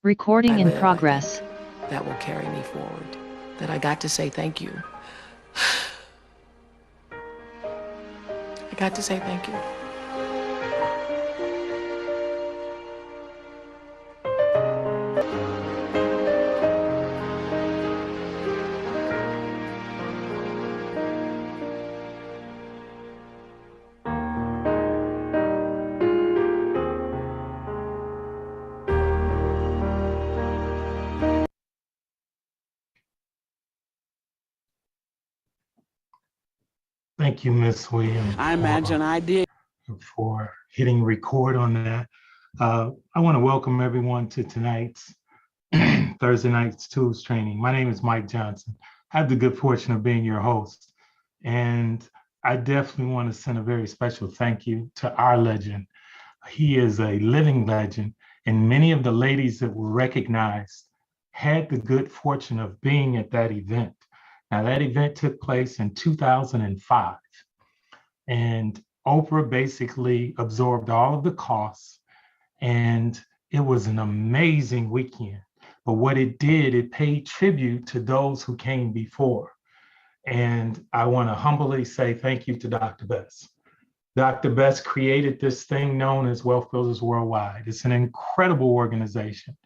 Recording in live, progress. I think that will carry me forward. That I got to say thank you. I got to say thank you. Thank you, Miss Williams. I imagine I did. For hitting record on that. I want to welcome everyone to tonight's Thursday night's tools training. My name is Mike Johnson. I have the good fortune of being your host. And I definitely want to send a very special thank you to our legend. He is a living legend, and many of the ladies that were recognized had the good fortune of being at that event. Now, that event took place in 2005, and Oprah basically absorbed all of the costs, and it was an amazing weekend. But what it did, it paid tribute to those who came before. And I want to humbly say thank you to Dr. Bess. Dr. Bess created this thing known as Wealth Builders Worldwide. It's an incredible organization,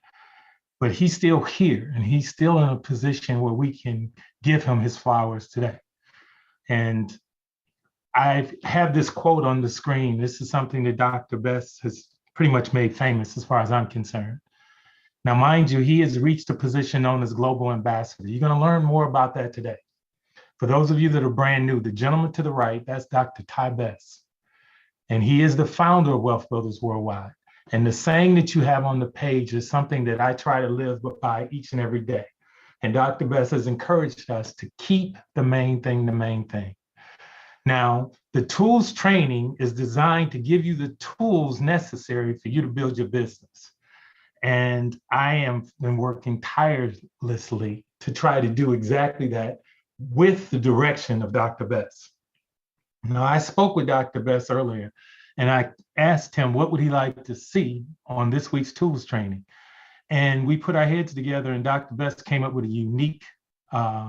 but he's still here and he's still in a position where we can give him his flowers today. And I have this quote on the screen. This is something that Dr. Bess has pretty much made famous as far as I'm concerned. Now, mind you, he has reached a position known as Global Ambassador. You're going to learn more about that today. For those of you that are brand new, the gentleman to the right, that's Dr. Ty Bess. And he is the founder of Wealth Builders Worldwide. And the saying that you have on the page is something that I try to live by each and every day. And Dr. Bess has encouraged us to keep the main thing the main thing. Now, the tools training is designed to give you the tools necessary for you to build your business. And I have been working tirelessly to try to do exactly that with the direction of Dr. Bess. Now, I spoke with Dr. Bess earlier, and I asked him what would he like to see on this week's tools training. And we put our heads together, and Dr. Bess came up with a unique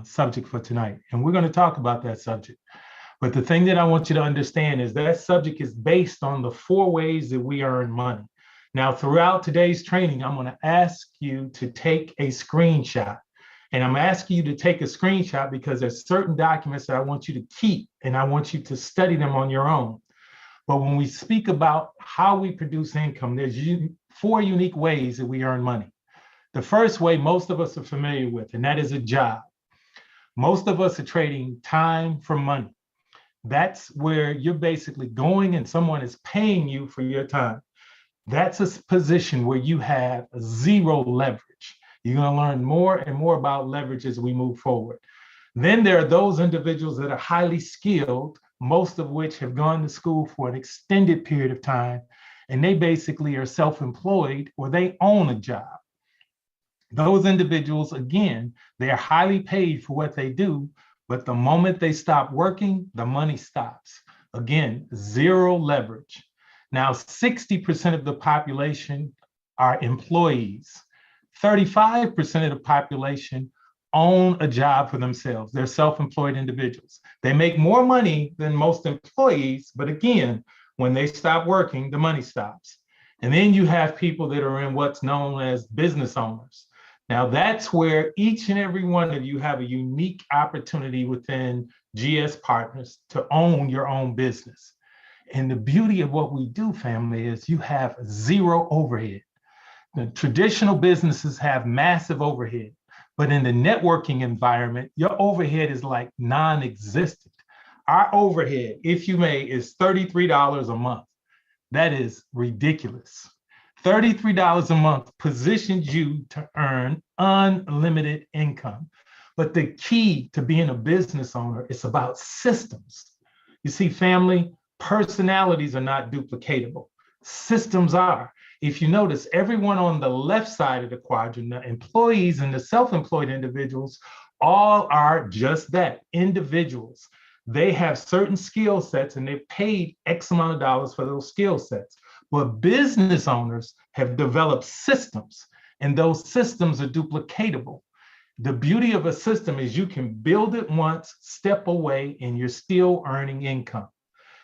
subject for tonight. And we're going to talk about that subject. But the thing that I want you to understand is that subject is based on the 4 ways that we earn money. Now, throughout today's training, I'm going to ask you to take a screenshot. And I'm asking you to take a screenshot because there's certain documents that I want you to keep, and I want you to study them on your own. But when we speak about how we produce income, there's 4 unique ways that we earn money. The first way most of us are familiar with, and that is a job. Most of us are trading time for money. That's where you're basically going and someone is paying you for your time. That's a position where you have 0 leverage. You're going to learn more and more about leverage as we move forward. Then there are those individuals that are highly skilled, most of which have gone to school for an extended period of time, and they basically are self-employed or they own a job. Those individuals, again, they're highly paid for what they do, but the moment they stop working, the money stops. Again, 0 leverage. Now, 60% of the population are employees. 35% of the population own a job for themselves. They're self-employed individuals. They make more money than most employees, but again, when they stop working, the money stops. And then you have people that are in what's known as business owners. Now, that's where each and every one of you have a unique opportunity within GS Partners to own your own business. And the beauty of what we do, family, is you have 0 overhead. The traditional businesses have massive overhead, but in the networking environment, your overhead is like non-existent. Our overhead, if you may, is $33 a month. That is ridiculous. $33 a month positions you to earn unlimited income. But the key to being a business owner is about systems. You see, family, personalities are not duplicatable. Systems are. If you notice, everyone on the left side of the quadrant, the employees and the self-employed individuals, all are just that, individuals. They have certain skill sets and they're paid X amount of dollars for those skill sets. But business owners have developed systems. And those systems are duplicatable. The beauty of a system is you can build it once, step away, and you're still earning income.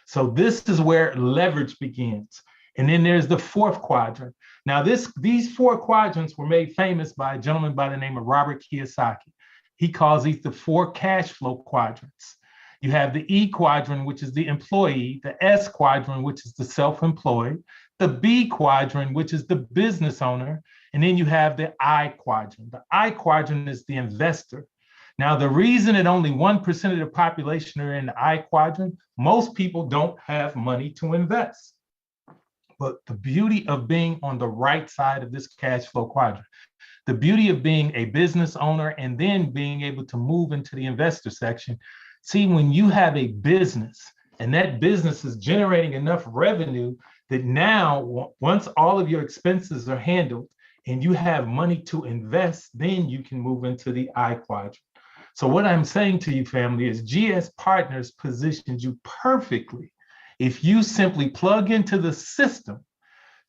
So this is where leverage begins. And then there's the fourth quadrant. Now, these four quadrants were made famous by a gentleman by the name of Robert Kiyosaki. He calls these the four cash flow quadrants. You have the E quadrant, which is the employee, the S quadrant, which is the self-employed, the B quadrant, which is the business owner, and then you have the I quadrant. The I quadrant is the investor. Now, the reason that only 1% of the population are in the I quadrant, most people don't have money to invest. But the beauty of being on the right side of this cash flow quadrant, the beauty of being a business owner and then being able to move into the investor section. See, when you have a business and that business is generating enough revenue that now, once all of your expenses are handled and you have money to invest, then you can move into the I quadrant. So what I'm saying to you, family, is GS Partners positions you perfectly if you simply plug into the system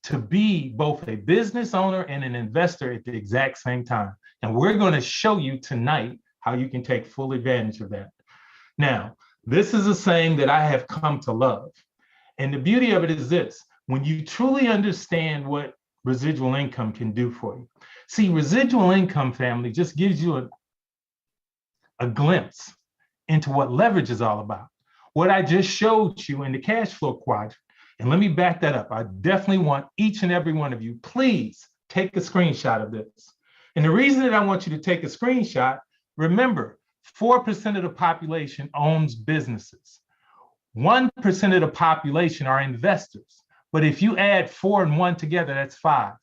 to be both a business owner and an investor at the exact same time. And we're going to show you tonight how you can take full advantage of that. Now, this is a saying that I have come to love. And the beauty of it is this: when you truly understand what residual income can do for you. See, residual income, family, just gives you a glimpse into what leverage is all about. What I just showed you in the cash flow quadrant, and let me back that up. I definitely want each and every one of you, please take a screenshot of this. And the reason that I want you to take a screenshot, remember, 4% of the population owns businesses. 1% of the population are investors. But if you add 4 and 1 together, that's 5.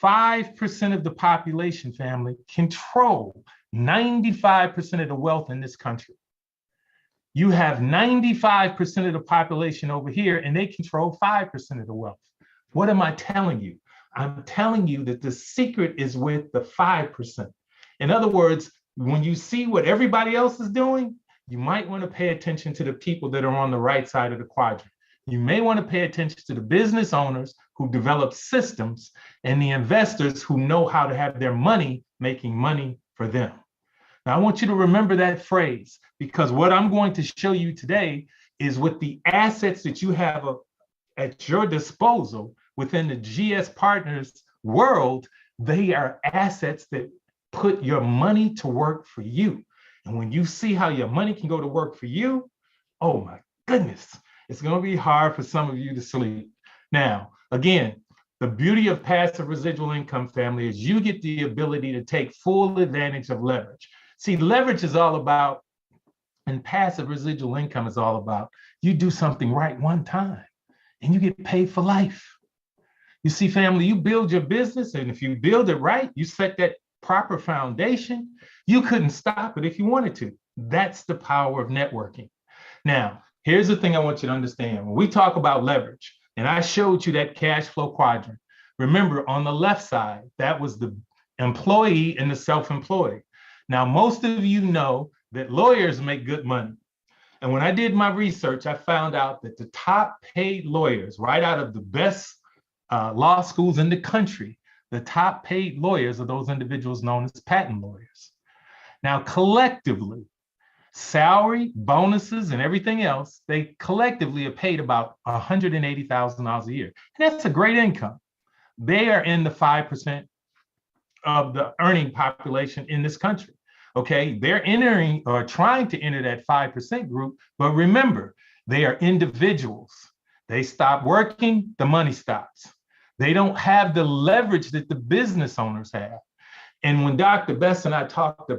5% of the population, family, control 95% of the wealth in this country. You have 95% of the population over here, and they control 5% of the wealth. What am I telling you? I'm telling you that the secret is with the 5%. In other words, when you see what everybody else is doing, you might want to pay attention to the people that are on the right side of the quadrant. You may want to pay attention to the business owners who develop systems and the investors who know how to have their money making money for them. Now, I want you to remember that phrase, because what I'm going to show you today is with the assets that you have at your disposal within the GS Partners world, they are assets that put your money to work for you. And when you see how your money can go to work for you, oh my goodness, it's going to be hard for some of you to sleep. Now, again, the beauty of passive residual income, family, is you get the ability to take full advantage of leverage. See, leverage is all about, and passive residual income is all about, you do something right one time and you get paid for life. You see, family, you build your business, and if you build it right, you set that proper foundation, you couldn't stop it if you wanted to. That's the power of networking. Now, here's the thing I want you to understand. When we talk about leverage, and I showed you that cash flow quadrant, remember on the left side, that was the employee and the self-employed. Now, most of you know that lawyers make good money. And when I did my research, I found out that the top paid lawyers, right out of the best law schools in the country, the top paid lawyers are those individuals known as patent lawyers. Now, collectively, salary, bonuses, and everything else, they collectively are paid about $180,000 a year. And that's a great income. They are in the 5% of the earning population in this country. Okay, they're entering or trying to enter that 5% group, but remember, they are individuals. They stop working, the money stops. They don't have the leverage that the business owners have. And when Dr. Best and I talked,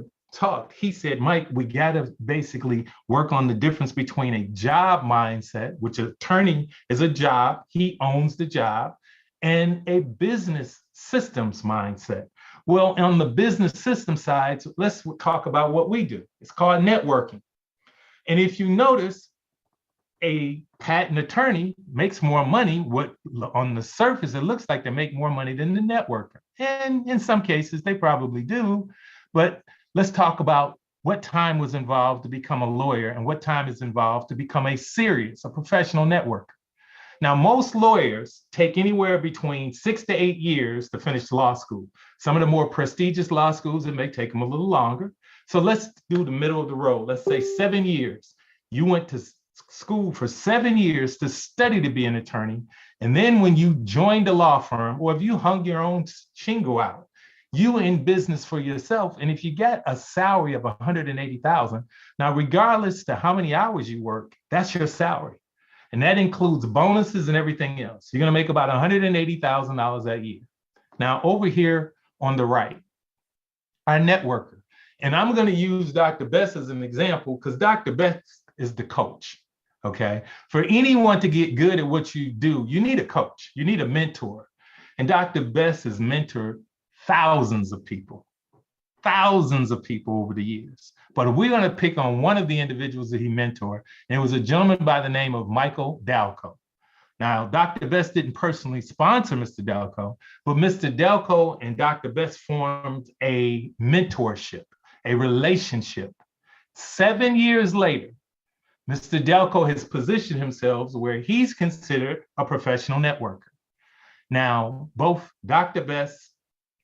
he said, Mike, we got to basically work on the difference between a job mindset, which attorney is a job, he owns the job, and a business systems mindset. Well, on the business system side, let's talk about what we do. It's called networking. And if you notice, a patent attorney makes more money. What on the surface, it looks like they make more money than the networker. And in some cases, they probably do. But let's talk about what time was involved to become a lawyer and what time is involved to become a professional networker. Now, most lawyers take anywhere between 6 to 8 years to finish law school. Some of the more prestigious law schools, it may take them a little longer. So let's do the middle of the road. Let's say 7 years. You went to school for 7 years to study to be an attorney. And then when you joined a law firm, or if you hung your own shingle out, you were in business for yourself. And if you get a salary of 180,000, now regardless to how many hours you work, that's your salary. And that includes bonuses and everything else. You're going to make about $180,000 that year. Now, over here on the right, our networker. And I'm going to use Dr. Best as an example because Dr. Best is the coach. Okay. For anyone to get good at what you do, you need a coach, you need a mentor. And Dr. Best has mentored thousands of people over the years. But we're going to pick on one of the individuals that he mentored, and it was a gentleman by the name of Michael Dalco. Now, Dr. Best didn't personally sponsor Mr. Dalco, but Mr. Dalco and Dr. Best formed a mentorship, a relationship. 7 years later, Mr. Dalco has positioned himself where he's considered a professional networker. Now, both Dr. Best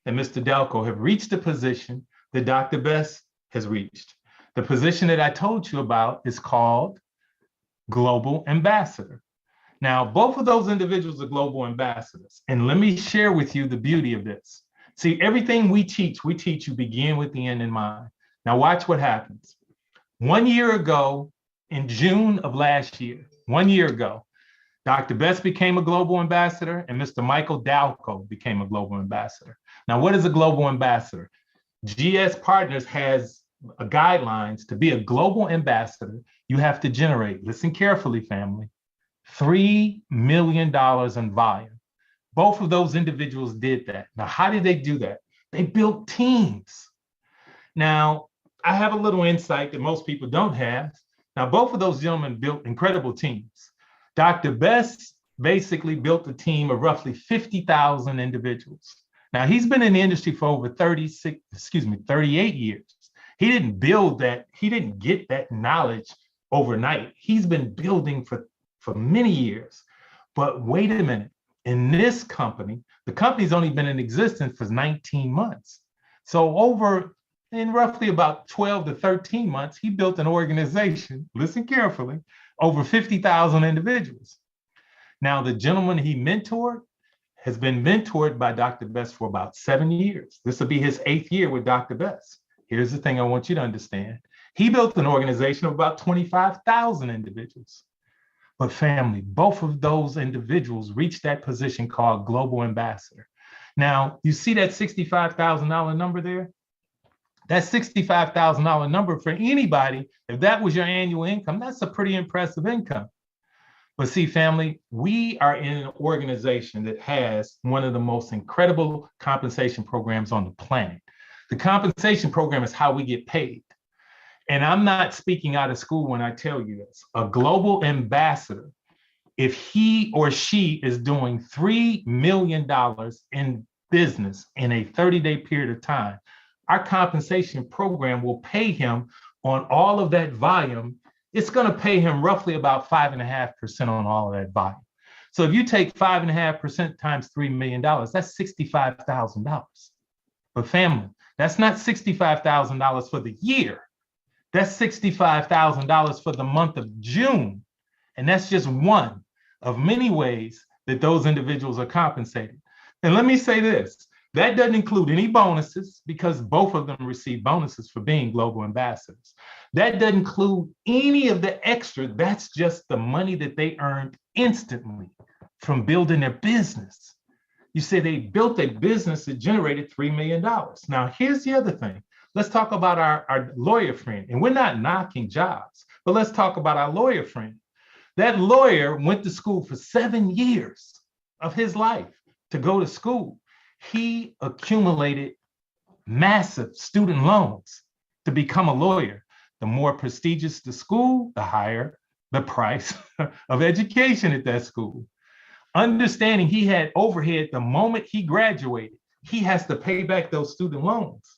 and Mr. Dalco have reached the position that Dr. Best has reached. The position that I told you about is called Global Ambassador. Now, both of those individuals are global ambassadors. And let me share with you the beauty of this. See, everything we teach you begin with the end in mind. Now, watch what happens. 1 year ago, in June of last year, 1 year ago, Dr. Best became a global ambassador and Mr. Michael Dalco became a global ambassador. Now, what is a global ambassador? GS Partners has guidelines to be a global ambassador. You have to generate, listen carefully, family, $3 million in volume. Both of those individuals did that. Now, how did they do that? They built teams. Now, I have a little insight that most people don't have. Now, both of those gentlemen built incredible teams. Dr. Best basically built a team of roughly 50,000 individuals. Now, he's been in the industry for over 38 years. He didn't build that, he didn't get that knowledge overnight. He's been building for many years. But wait a minute, in this company, the company's only been in existence for 19 months. So in roughly about 12 to 13 months, he built an organization, listen carefully, over 50,000 individuals. Now, the gentleman he mentored has been mentored by Dr. Best for about 7 years. This will be his 8th year with Dr. Best. Here's the thing I want you to understand. He built an organization of about 25,000 individuals. But family, both of those individuals reached that position called Global Ambassador. Now, you see that $65,000 number there? That $65,000 number for anybody, if that was your annual income, that's a pretty impressive income. But see, family, we are in an organization that has one of the most incredible compensation programs on the planet. The compensation program is how we get paid. And I'm not speaking out of school when I tell you this. A global ambassador, if he or she is doing $3 million in business in a 30-day period of time, our compensation program will pay him on all of that volume. It's going to pay him roughly about 5.5% on all of that volume. So if you take 5.5% times $3 million, that's $65,000. But family, that's not $65,000 for the year. That's $65,000 for the month of June. And that's just one of many ways that those individuals are compensated. And let me say this, that doesn't include any bonuses because both of them receive bonuses for being global ambassadors. That doesn't include any of the extra. That's just the money that they earned instantly from building their business. You say they built a business that generated $3 million. Now, here's the other thing. Let's talk about our lawyer friend. And we're not knocking jobs, but let's talk about our lawyer friend. That lawyer went to school for 7 years of his life to go to school. He accumulated massive student loans to become a lawyer. The more prestigious the school, the higher the price of education at that school. Understanding he had overhead the moment he graduated, he has to pay back those student loans.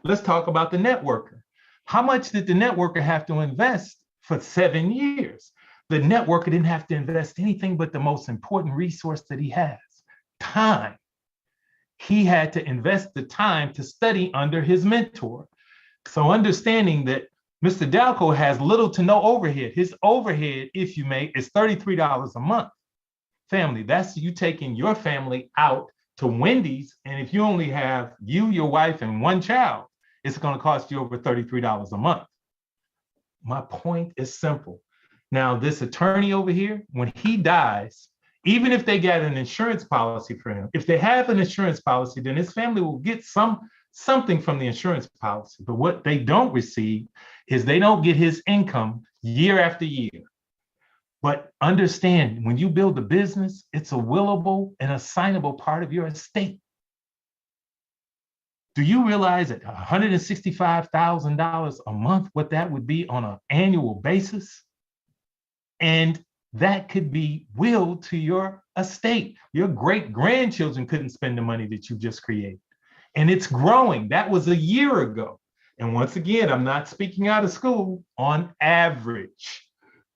Let's talk about the networker. How much did the networker have to invest for 7 years? The networker didn't have to invest anything but the most important resource that he has, time. He had to invest the time to study under his mentor. So understanding that Mr. Dalco has little to no overhead. His overhead, if you may, is $33 a month. Family, that's you taking your family out to Wendy's. And if you only have you, your wife, and one child, it's going to cost you over $33 a month. My point is simple. Now, this attorney over here, when he dies, even if they get an insurance policy for him, if they have an insurance policy, then his family will get something from the insurance policy. But what they don't receive is they don't get his income year after year. But understand, when you build a business, it's a willable and assignable part of your estate. Do you realize that $165,000 a month, what that would be on an annual basis? And that could be willed to your estate. Your great grandchildren couldn't spend the money that you just created. And it's growing. That was a year ago. And once again, I'm not speaking out of school. On average,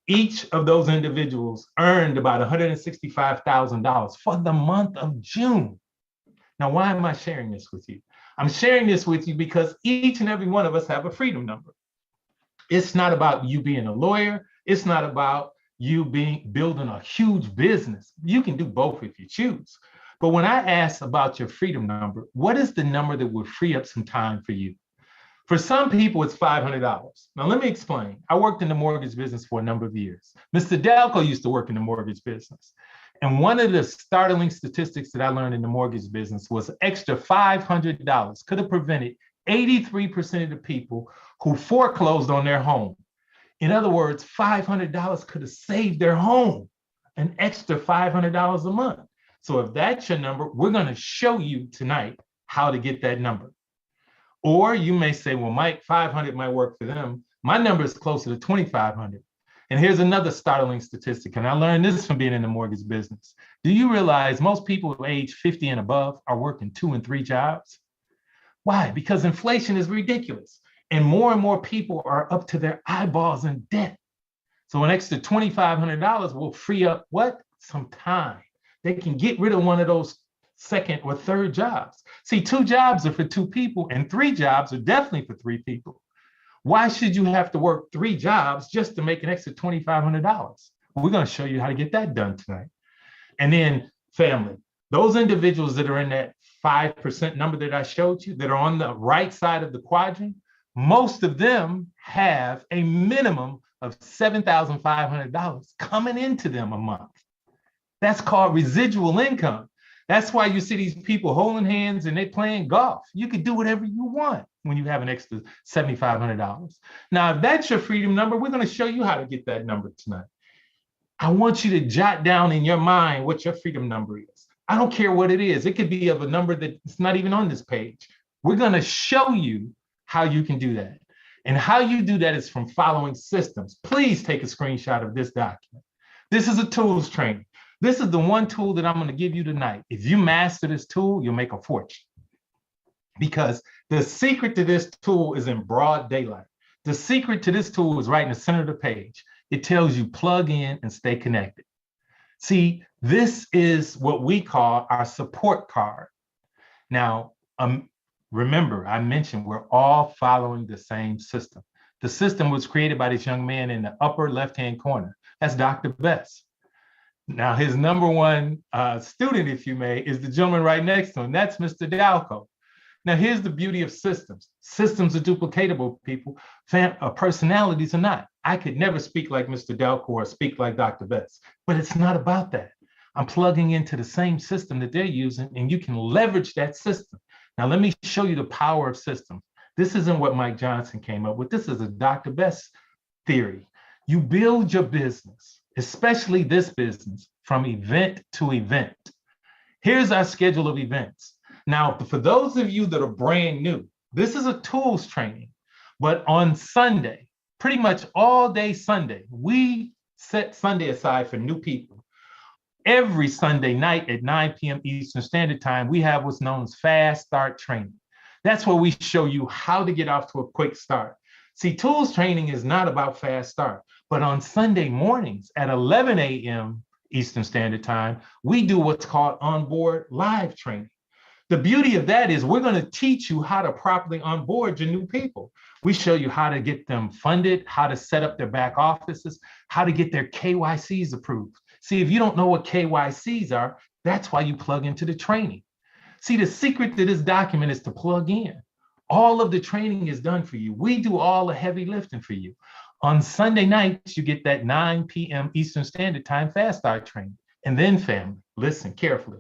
each of those individuals earned about $165,000 for the month of June. Now, why am I sharing this with you? I'm sharing this with you because each and every one of us have a freedom number. It's not about you being a lawyer. It's not about you building a huge business. You can do both if you choose. But when I ask about your freedom number, what is the number that will free up some time for you? For some people, it's $500. Now, let me explain. I worked in the mortgage business for a number of years. Mr. Dalco used to work in the mortgage business. And one of the startling statistics that I learned in the mortgage business was extra $500 could have prevented 83% of the people who foreclosed on their home. In other words, $500 could have saved their home, an extra $500 a month. So if that's your number, we're going to show you tonight how to get that number. Or you may say, well, Mike, 500 might work for them. My number is closer to 2,500. And here's another startling statistic, and I learned this from being in the mortgage business. Do you realize most people age 50 and above are working 2 and 3 jobs? Why? Because inflation is ridiculous. And more people are up to their eyeballs in debt. So an extra $2,500 will free up what? Some time. They can get rid of one of those second or third jobs. See, 2 jobs are for 2 people and 3 jobs are definitely for 3 people. Why should you have to work 3 jobs just to make an extra $2,500? We're going to show you how to get that done tonight. And then family, those individuals that are in that 5% number that I showed you that are on the right side of the quadrant, most of them have a minimum of $7,500 coming into them a month. That's called residual income. That's why you see these people holding hands and they playing golf. You can do whatever you want when you have an extra $7,500. Now, if that's your freedom number, we're going to show you how to get that number tonight. I want you to jot down in your mind what your freedom number is. I don't care what it is. It could be of a number that's not even on this page. We're going to show you how you can do that. And how you do that is from following systems. Please take a screenshot of this document. This is a tools training. This is the one tool that I'm going to give you tonight. If you master this tool, you'll make a fortune. Because the secret to this tool is in broad daylight. The secret to this tool is right in the center of the page. It tells you plug in and stay connected. See, this is what we call our support card. Now, remember, I mentioned we're all following the same system. The system was created by this young man in the upper left-hand corner. That's Dr. Best. Now, his number one student, if you may, is the gentleman right next to him. That's Mr. Dalco. Now, here's the beauty of systems. Systems are duplicatable, people. Personalities are not. I could never speak like Mr. Dalco or speak like Dr. Best, but it's not about that. I'm plugging into the same system that they're using, and you can leverage that system. Now, let me show you the power of systems. This isn't what Mike Johnson came up with. This is a Dr. Best theory. You build your business, especially this business, from event to event. Here's our schedule of events. Now, for those of you that are brand new, this is a tools training, but on Sunday, pretty much all day Sunday, we set Sunday aside for new people. Every Sunday night at 9 p.m. Eastern Standard Time, we have what's known as Fast Start Training. That's where we show you how to get off to a quick start. See, tools training is not about fast start, but on Sunday mornings at 11 a.m. Eastern Standard Time, we do what's called onboard live training. The beauty of that is we're going to teach you how to properly onboard your new people. We show you how to get them funded, how to set up their back offices, how to get their KYCs approved. See, if you don't know what KYCs are, that's why you plug into the training. See, the secret to this document is to plug in. All of the training is done for you. We do all the heavy lifting for you. On Sunday nights, you get that 9 p.m. Eastern Standard Time fast start training. And then family, listen carefully,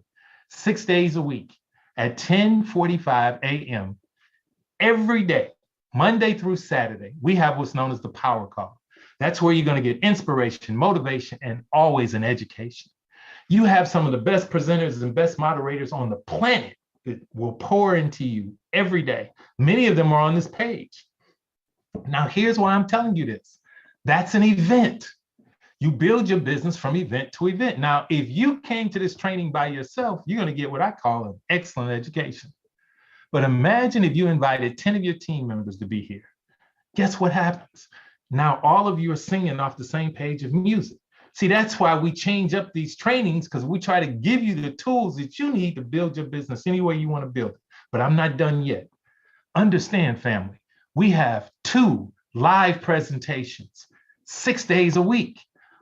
6 days a week at 10:45 a.m. every day, Monday through Saturday, we have what's known as the power call. That's where you're going to get inspiration, motivation, and always an education. You have some of the best presenters and best moderators on the planet that will pour into you every day. Many of them are on this page. Now, here's why I'm telling you this. That's an event. You build your business from event to event. Now, if you came to this training by yourself, you're going to get what I call an excellent education. But imagine if you invited 10 of your team members to be here. Guess what happens? Now, all of you are singing off the same page of music. See, that's why we change up these trainings, because we try to give you the tools that you need to build your business any way you want to build it. But I'm not done yet. Understand, family, we have 2 live presentations, 6 days a week,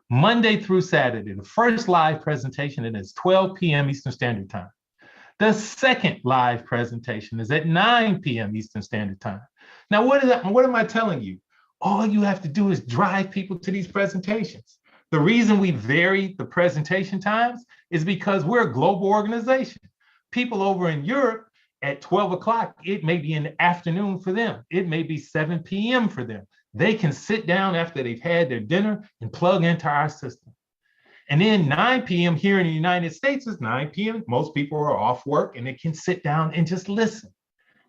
Monday through Saturday. The first live presentation is 12 p.m. Eastern Standard Time. The second live presentation is at 9 p.m. Eastern Standard Time. Now, what am I telling you? All you have to do is drive people to these presentations. The reason we vary the presentation times is because we're a global organization. People over in Europe at 12 o'clock, it may be in the afternoon for them. It may be 7 p.m. for them. They can sit down after they've had their dinner and plug into our system. And then 9 p.m. here in the United States is 9 p.m. Most people are off work and they can sit down and just listen.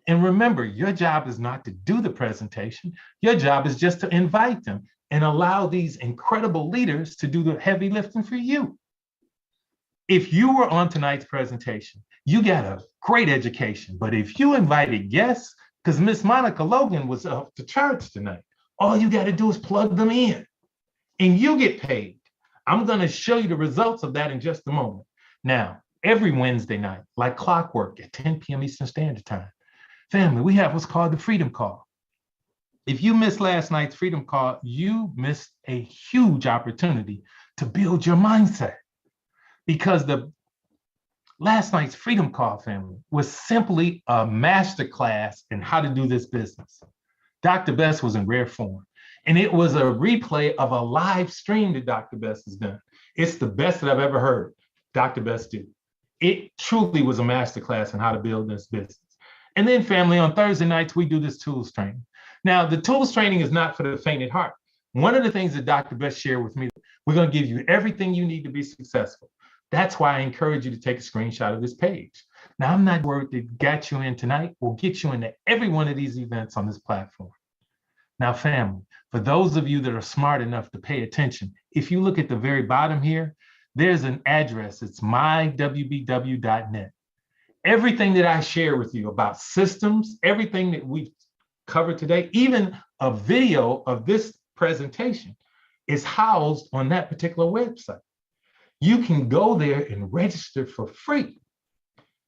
And remember, your job is not to do the presentation. Your job is just to invite them and allow these incredible leaders to do the heavy lifting for you. If you were on tonight's presentation, you got a great education. But if you invited guests, because Miss Monica Logan was up to charge tonight, all you got to do is plug them in and you get paid. I'm going to show you the results of that in just a moment. Now, every Wednesday night, like clockwork at 10 p.m. Eastern Standard Time, family, we have what's called the Freedom Call. If you missed last night's Freedom Call, you missed a huge opportunity to build your mindset, because the last night's Freedom Call, family, was simply a masterclass in how to do this business. Dr. Best was in rare form, and it was a replay of a live stream that Dr. Best has done. It's the best that I've ever heard Dr. Best do. It truly was a masterclass in how to build this business. And then, family, on Thursday nights, we do this tools training. Now, the tools training is not for the faint at heart. One of the things that Dr. Best shared with me, we're going to give you everything you need to be successful. That's why I encourage you to take a screenshot of this page. Now, I'm not worried that got you in tonight will get you into every one of these events on this platform. Now, family, for those of you that are smart enough to pay attention, if you look at the very bottom here, there's an address. It's mywbw.net. Everything that I share with you about systems, everything that we've covered today, even a video of this presentation is housed on that particular website. You can go there and register for free.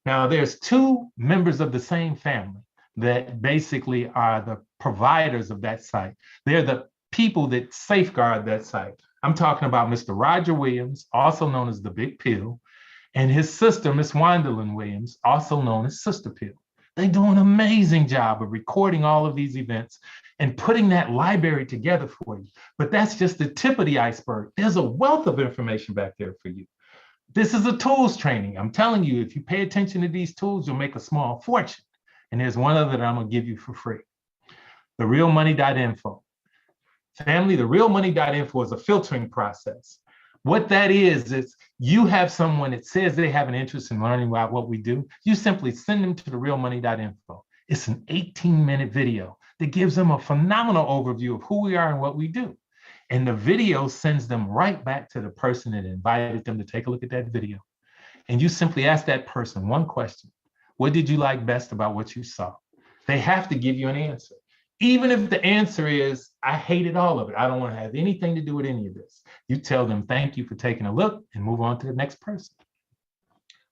Now, there's 2 members of the same family that basically are the providers of that site. They're the people that safeguard that site. I'm talking about Mr. Roger Williams, also known as the Big Pill, and his sister, Miss Wandalyn Williams, also known as Sister Pill. They do an amazing job of recording all of these events and putting that library together for you. But that's just the tip of the iceberg. There's a wealth of information back there for you. This is a tools training. I'm telling you, if you pay attention to these tools, you'll make a small fortune. And there's one other that I'm going to give you for free. TheRealMoney.info. Family, TheRealMoney.info is a filtering process. What that is you have someone that says they have an interest in learning about what we do. You simply send them to TheRealMoney.info. It's an 18-minute video that gives them a phenomenal overview of who we are and what we do. And the video sends them right back to the person that invited them to take a look at that video. And you simply ask that person one question. What did you like best about what you saw? They have to give you an answer. Even if the answer is, I hated all of it, I don't want to have anything to do with any of this, you tell them, thank you for taking a look, and move on to the next person.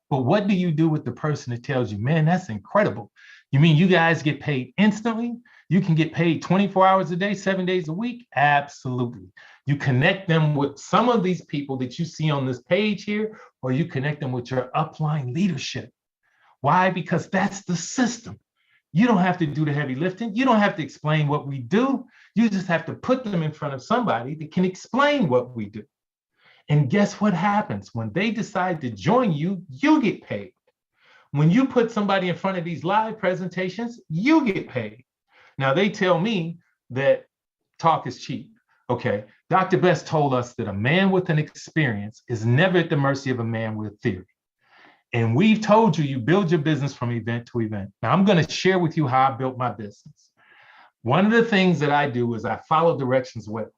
But what do you do with the person that tells you, man, that's incredible? You mean you guys get paid instantly? You can get paid 24 hours a day, 7 days a week? Absolutely. You connect them with some of these people that you see on this page here, or you connect them with your upline leadership. Why? Because that's the system. You don't have to do the heavy lifting. You don't have to explain what we do. You just have to put them in front of somebody that can explain what we do. And guess what happens? When they decide to join you, you get paid. When you put somebody in front of these live presentations, you get paid. Now, they tell me that talk is cheap. Okay, Dr. Best told us that a man with an experience is never at the mercy of a man with theory. And we've told you, you build your business from event to event. Now, I'm going to share with you how I built my business. One of the things that I do is I follow directions well.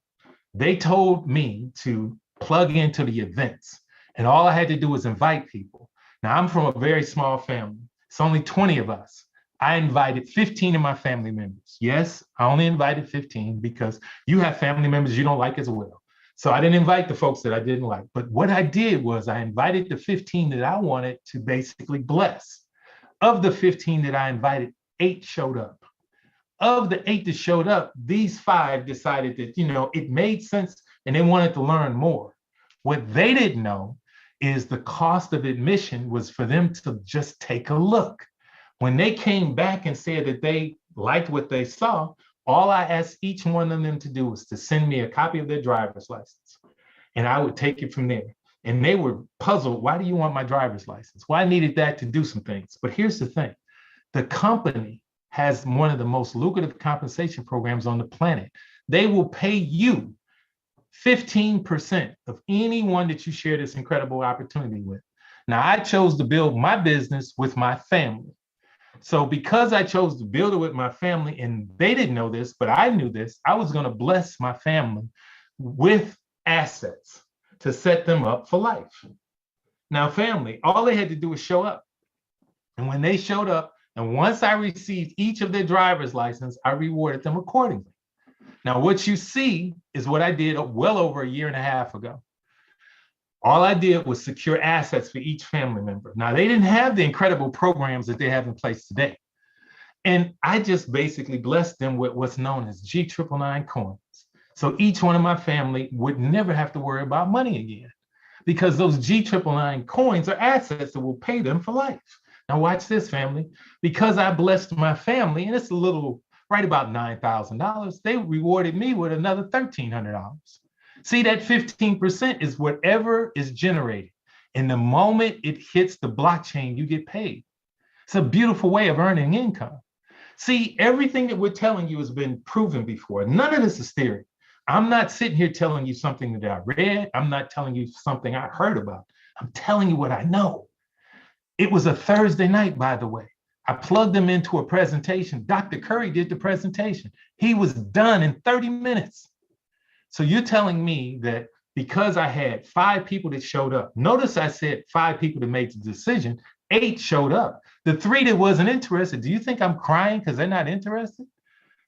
They told me to plug into the events, and all I had to do was invite people. Now, I'm from a very small family. It's only 20 of us. I invited 15 of my family members. Yes, I only invited 15 because you have family members you don't like as well. So I didn't invite the folks that I didn't like. But what I did was I invited the 15 that I wanted to basically bless. Of the 15 that I invited, 8 showed up. Of the 8 that showed up, these 5 decided that, it made sense and they wanted to learn more. What they didn't know is the cost of admission was for them to just take a look. When they came back and said that they liked what they saw, all I asked each one of them to do was to send me a copy of their driver's license, and I would take it from there. And they were puzzled. Why do you want my driver's license? Well, I needed that to do some things. But here's the thing. The company has one of the most lucrative compensation programs on the planet. They will pay you 15% of anyone that you share this incredible opportunity with. Now, I chose to build my business with my family. So because I chose to build it with my family, and they didn't know this, but I knew this, I was going to bless my family with assets to set them up for life. Now, family, all they had to do was show up. And when they showed up, and once I received each of their driver's license, I rewarded them accordingly. Now, what you see is what I did well over a year and a half ago. All I did was secure assets for each family member. Now, they didn't have the incredible programs that they have in place today. And I just basically blessed them with what's known as G999 coins. So each one of my family would never have to worry about money again, because those G999 coins are assets that will pay them for life. Now, watch this, family. Because I blessed my family, and it's a little, right about $9,000, they rewarded me with another $1,300. See, that 15% is whatever is generated. And the moment it hits the blockchain, you get paid. It's a beautiful way of earning income. See, everything that we're telling you has been proven before. None of this is theory. I'm not sitting here telling you something that I read. I'm not telling you something I heard about. I'm telling you what I know. It was a Thursday night, by the way. I plugged them into a presentation. Dr. Curry did the presentation. He was done in 30 minutes. So you're telling me that because I had 5 people that showed up, notice I said 5 people that made the decision, 8 showed up. The 3 that wasn't interested, do you think I'm crying because they're not interested?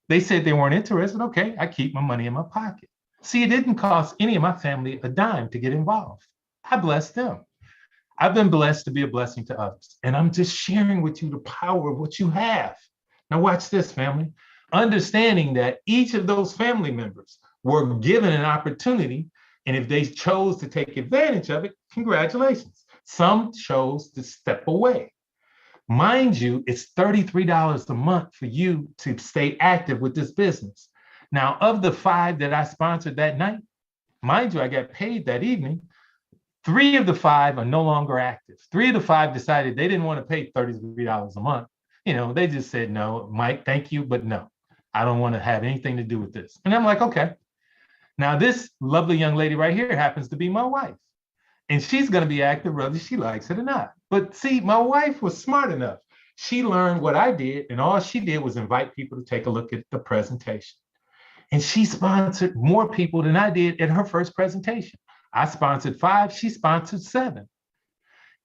They said they weren't interested. Okay, I keep my money in my pocket. See, it didn't cost any of my family a dime to get involved. I blessed them. I've been blessed to be a blessing to others. And I'm just sharing with you the power of what you have. Now watch this, family. Understanding that each of those family members were given an opportunity, and if they chose to take advantage of it, congratulations. Some chose to step away. Mind you, it's $33 a month for you to stay active with this business. Now, of the 5 that I sponsored that night, mind you, I got paid that evening. 3 of the 5 are no longer active. 3 of the 5 decided they didn't want to pay $33 a month. They just said, no, Mike, thank you, but no, I don't want to have anything to do with this. And I'm like, okay. Now, this lovely young lady right here happens to be my wife. And she's going to be active whether she likes it or not. But see, my wife was smart enough. She learned what I did, and all she did was invite people to take a look at the presentation. And she sponsored more people than I did at her first presentation. I sponsored 5, she sponsored 7.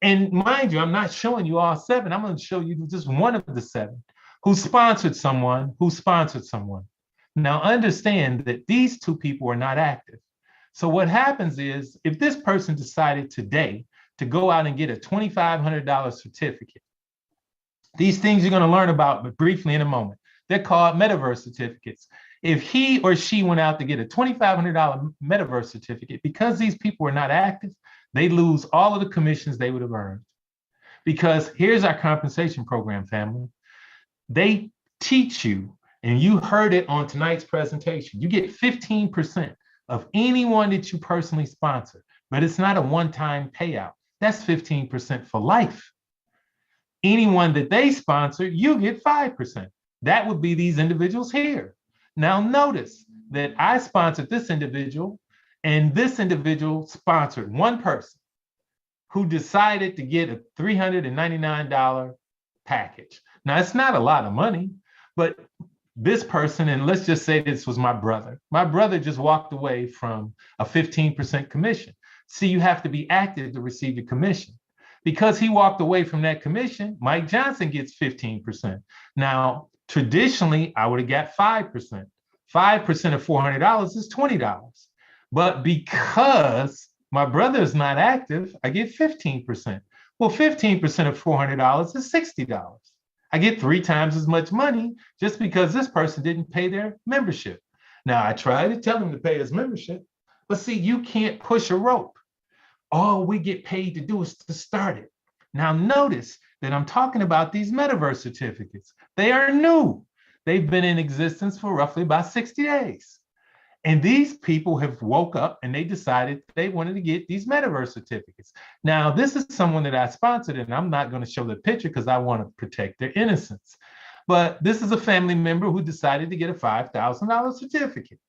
And mind you, I'm not showing you all 7. I'm going to show you just one of the 7. who sponsored someone who sponsored someone. Now understand that these two people are not active. So what happens is if this person decided today to go out and get a $2,500 certificate, these things you're going to learn about, but briefly in a moment. They're called metaverse certificates. If he or she went out to get a $2,500 metaverse certificate, because these people are not active, they lose all of the commissions they would have earned. Because here's our compensation program, family. They teach you, and you heard it on tonight's presentation, you get 15% of anyone that you personally sponsor, but it's not a one-time payout. That's 15% for life. Anyone that they sponsor, you get 5%. That would be these individuals here. Now notice that I sponsored this individual, and this individual sponsored one person who decided to get a $399 package. Now, it's not a lot of money, but this person, and let's just say this was my brother. My brother just walked away from a 15% commission. See, you have to be active to receive the commission. Because he walked away from that commission, Mike Johnson gets 15%. Now, traditionally, I would have got 5%. 5% of $400 is $20. But because my brother is not active, I get 15%. Well, 15% of $400 is $60. I get 3 times as much money just because this person didn't pay their membership. Now, I tried to tell him to pay his membership, but see, you can't push a rope. All we get paid to do is to start it. Now, notice that I'm talking about these metaverse certificates. They are new. They've been in existence for roughly about 60 days. And these people have woke up and they decided they wanted to get these metaverse certificates. Now, this is someone that I sponsored, and I'm not going to show the picture because I want to protect their innocence. But this is a family member who decided to get a $5,000 certificate.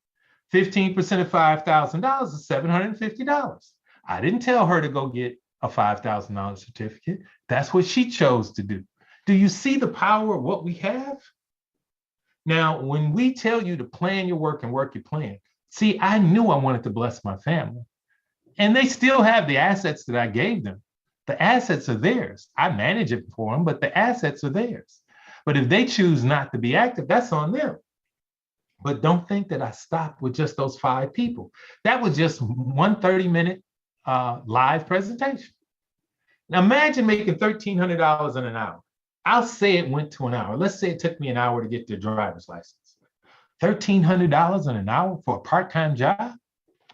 15% of $5,000 is $750. I didn't tell her to go get a $5,000 certificate. That's what she chose to do. Do you see the power of what we have? Now, when we tell you to plan your work and work your plan, see, I knew I wanted to bless my family. And they still have the assets that I gave them. The assets are theirs. I manage it for them, but the assets are theirs. But if they choose not to be active, that's on them. But don't think that I stopped with just those 5 people. That was just one 30-minute live presentation. Now imagine making $1,300 in an hour. I'll say it went to an hour. Let's say it took me an hour to get their driver's license. $1,300 in an hour for a part-time job?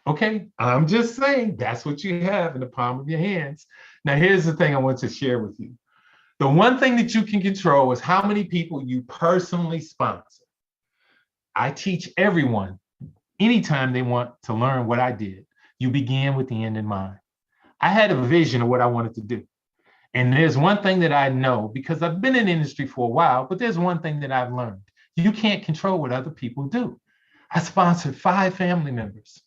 Okay, I'm just saying that's what you have in the palm of your hands. Now here's the thing I want to share with you. The one thing that you can control is how many people you personally sponsor. I teach everyone, anytime they want to learn what I did, you begin with the end in mind. I had a vision of what I wanted to do. And there's one thing that I know, because I've been in the industry for a while, but there's one thing that I've learned. You can't control what other people do. I sponsored 5 family members,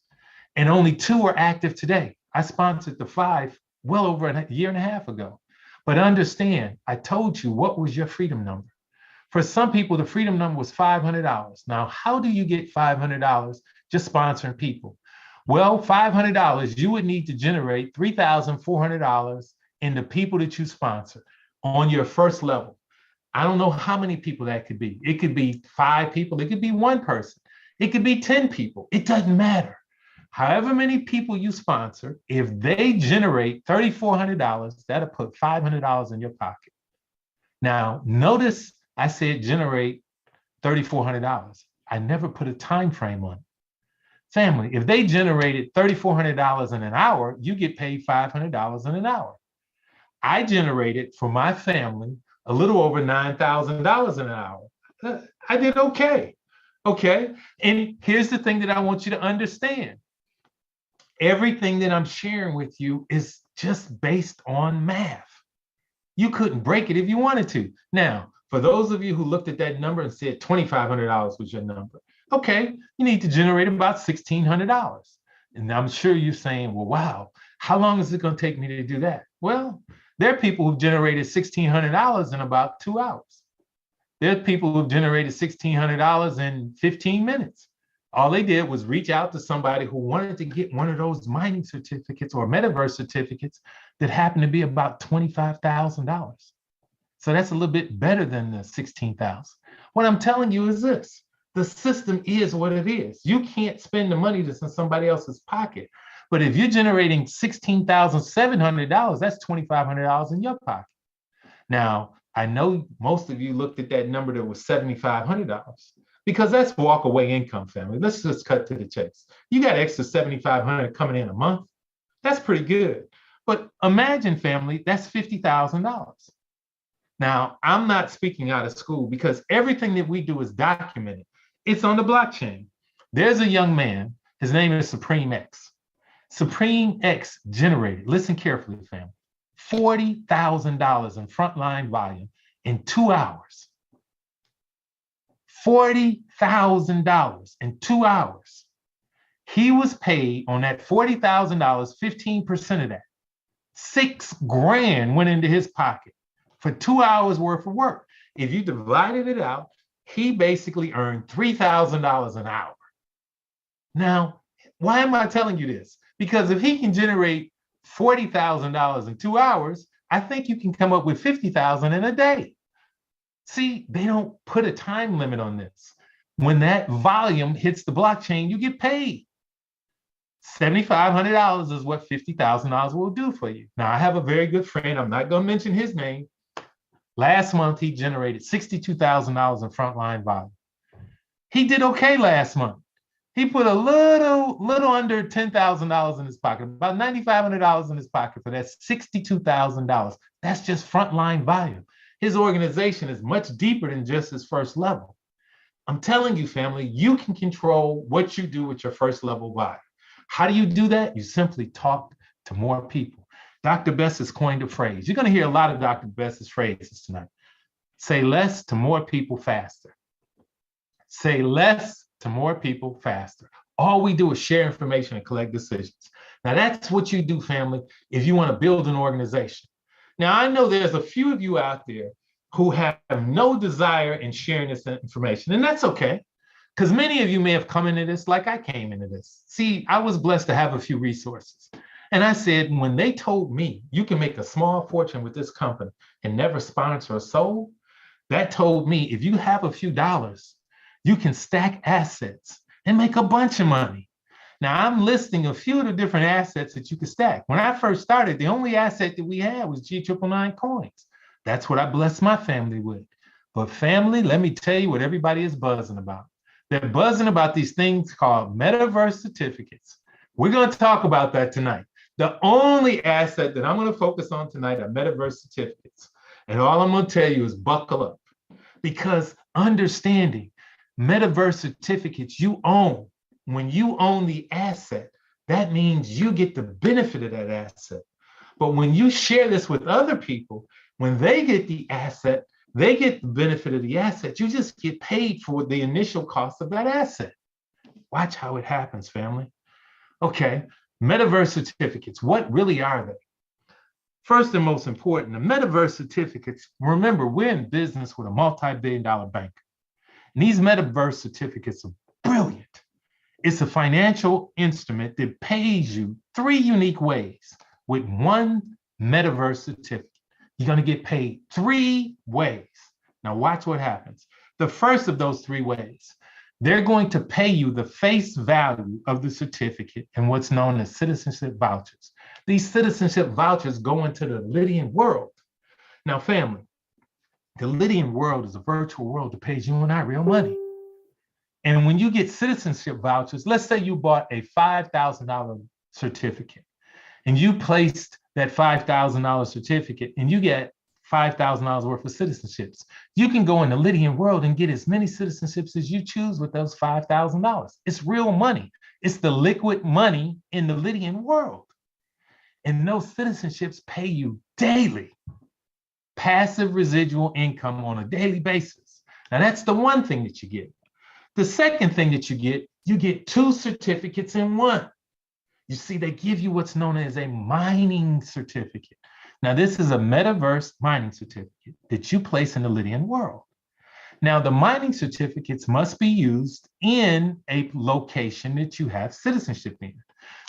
and only 2 are active today. I sponsored the 5 well over a year and a half ago. But understand, I told you what was your freedom number. For some people, the freedom number was $500. Now, how do you get $500 just sponsoring people? Well, $500, you would need to generate $3,400 in the people that you sponsor on your first level. I don't know how many people that could be. It could be 5 people. It could be 1 person. It could be 10 people. It doesn't matter. However many people you sponsor, if they generate $3,400, that'll put $500 in your pocket. Now, notice I said generate $3,400. I never put a time frame on it. Family, if they generated $3,400 in an hour, you get paid $500 in an hour. I generated for my family a little over $9,000 in an hour. I did okay. Okay. And here's the thing that I want you to understand. Everything that I'm sharing with you is just based on math. You couldn't break it if you wanted to. Now, for those of you who looked at that number and said $2,500 was your number, okay, you need to generate about $1,600. And I'm sure you're saying, well, wow, how long is it going to take me to do that? Well, there are people who've generated $1,600 in about 2 hours. There are people who've generated $1,600 in 15 minutes. All they did was reach out to somebody who wanted to get one of those mining certificates or metaverse certificates that happened to be about $25,000. So that's a little bit better than the 16,000. What I'm telling you is this: the system is what it is. You can't spend the money that's in somebody else's pocket. But if you're generating $16,700, that's $2,500 in your pocket. Now, I know most of you looked at that number that was $7,500 because that's walk away income, family. Let's just cut to the chase. You got extra $7,500 coming in a month. That's pretty good. But imagine, family, that's $50,000. Now, I'm not speaking out of school because everything that we do is documented. It's on the blockchain. There's a young man, his name is Supreme X. Supreme X generated, listen carefully, family, $40,000 in frontline volume in 2 hours. $40,000 in 2 hours. He was paid on that $40,000, 15% of that. $6,000 went into his pocket for 2 hours worth of work. If you divided it out, he basically earned $3,000 an hour. Now, why am I telling you this? Because if he can generate $40,000 in 2 hours, I think you can come up with $50,000 in a day. See, they don't put a time limit on this. When that volume hits the blockchain, you get paid. $7,500 is what $50,000 will do for you. Now, I have a very good friend. I'm not going to mention his name. Last month, he generated $62,000 in frontline volume. He did okay last month. He put a little under $10,000 in his pocket, about $9,500 in his pocket for that $62,000. That's just frontline volume. His organization is much deeper than just his first level. I'm telling you, family, you can control what you do with your first level volume. How do you do that? You simply talk to more people. Dr. Bess has coined a phrase. You're going to hear a lot of Dr. Bess's phrases tonight. Say less to more people faster. Say less to more people faster. All we do is share information and collect decisions. Now, that's what you do, family, if you want to build an organization. Now, I know there's a few of you out there who have no desire in sharing this information, and that's okay, because many of you may have come into this like I came into this. See, I was blessed to have a few resources. And I said, when they told me you can make a small fortune with this company and never sponsor a soul, that told me if you have a few dollars, you can stack assets and make a bunch of money. Now, I'm listing a few of the different assets that you can stack. When I first started, the only asset that we had was G999 coins. That's what I blessed my family with. But family, let me tell you what everybody is buzzing about. They're buzzing about these things called metaverse certificates. We're going to talk about that tonight. The only asset that I'm going to focus on tonight are metaverse certificates. And all I'm going to tell you is buckle up, because understanding metaverse certificates you own, when you own the asset, that means you get the benefit of that asset. But when you share this with other people, when they get the asset, they get the benefit of the asset. You just get paid for the initial cost of that asset. Watch how it happens, family. Okay, metaverse certificates, what really are they? First and most important, the metaverse certificates, remember, we're in business with a multi-billion-dollar bank. And these metaverse certificates are brilliant. It's a financial instrument that pays you 3 unique ways with one metaverse certificate. You're going to get paid 3 ways. Now watch what happens. The first of those 3 ways, they're going to pay you the face value of the certificate and what's known as citizenship vouchers. These citizenship vouchers go into the Lydian world. Now, family, the Lydian world is a virtual world that pays you and I real money. And when you get citizenship vouchers, let's say you bought a $5,000 certificate and you placed that $5,000 certificate and you get $5,000 worth of citizenships. You can go in the Lydian world and get as many citizenships as you choose with those $5,000. It's real money. It's the liquid money in the Lydian world. And those citizenships pay you daily, passive residual income on a daily basis. Now, that's the one thing that you get. The second thing that you get 2 certificates in one. You see, they give you what's known as a mining certificate. Now, this is a metaverse mining certificate that you place in the Lydian world. Now, the mining certificates must be used in a location that you have citizenship in.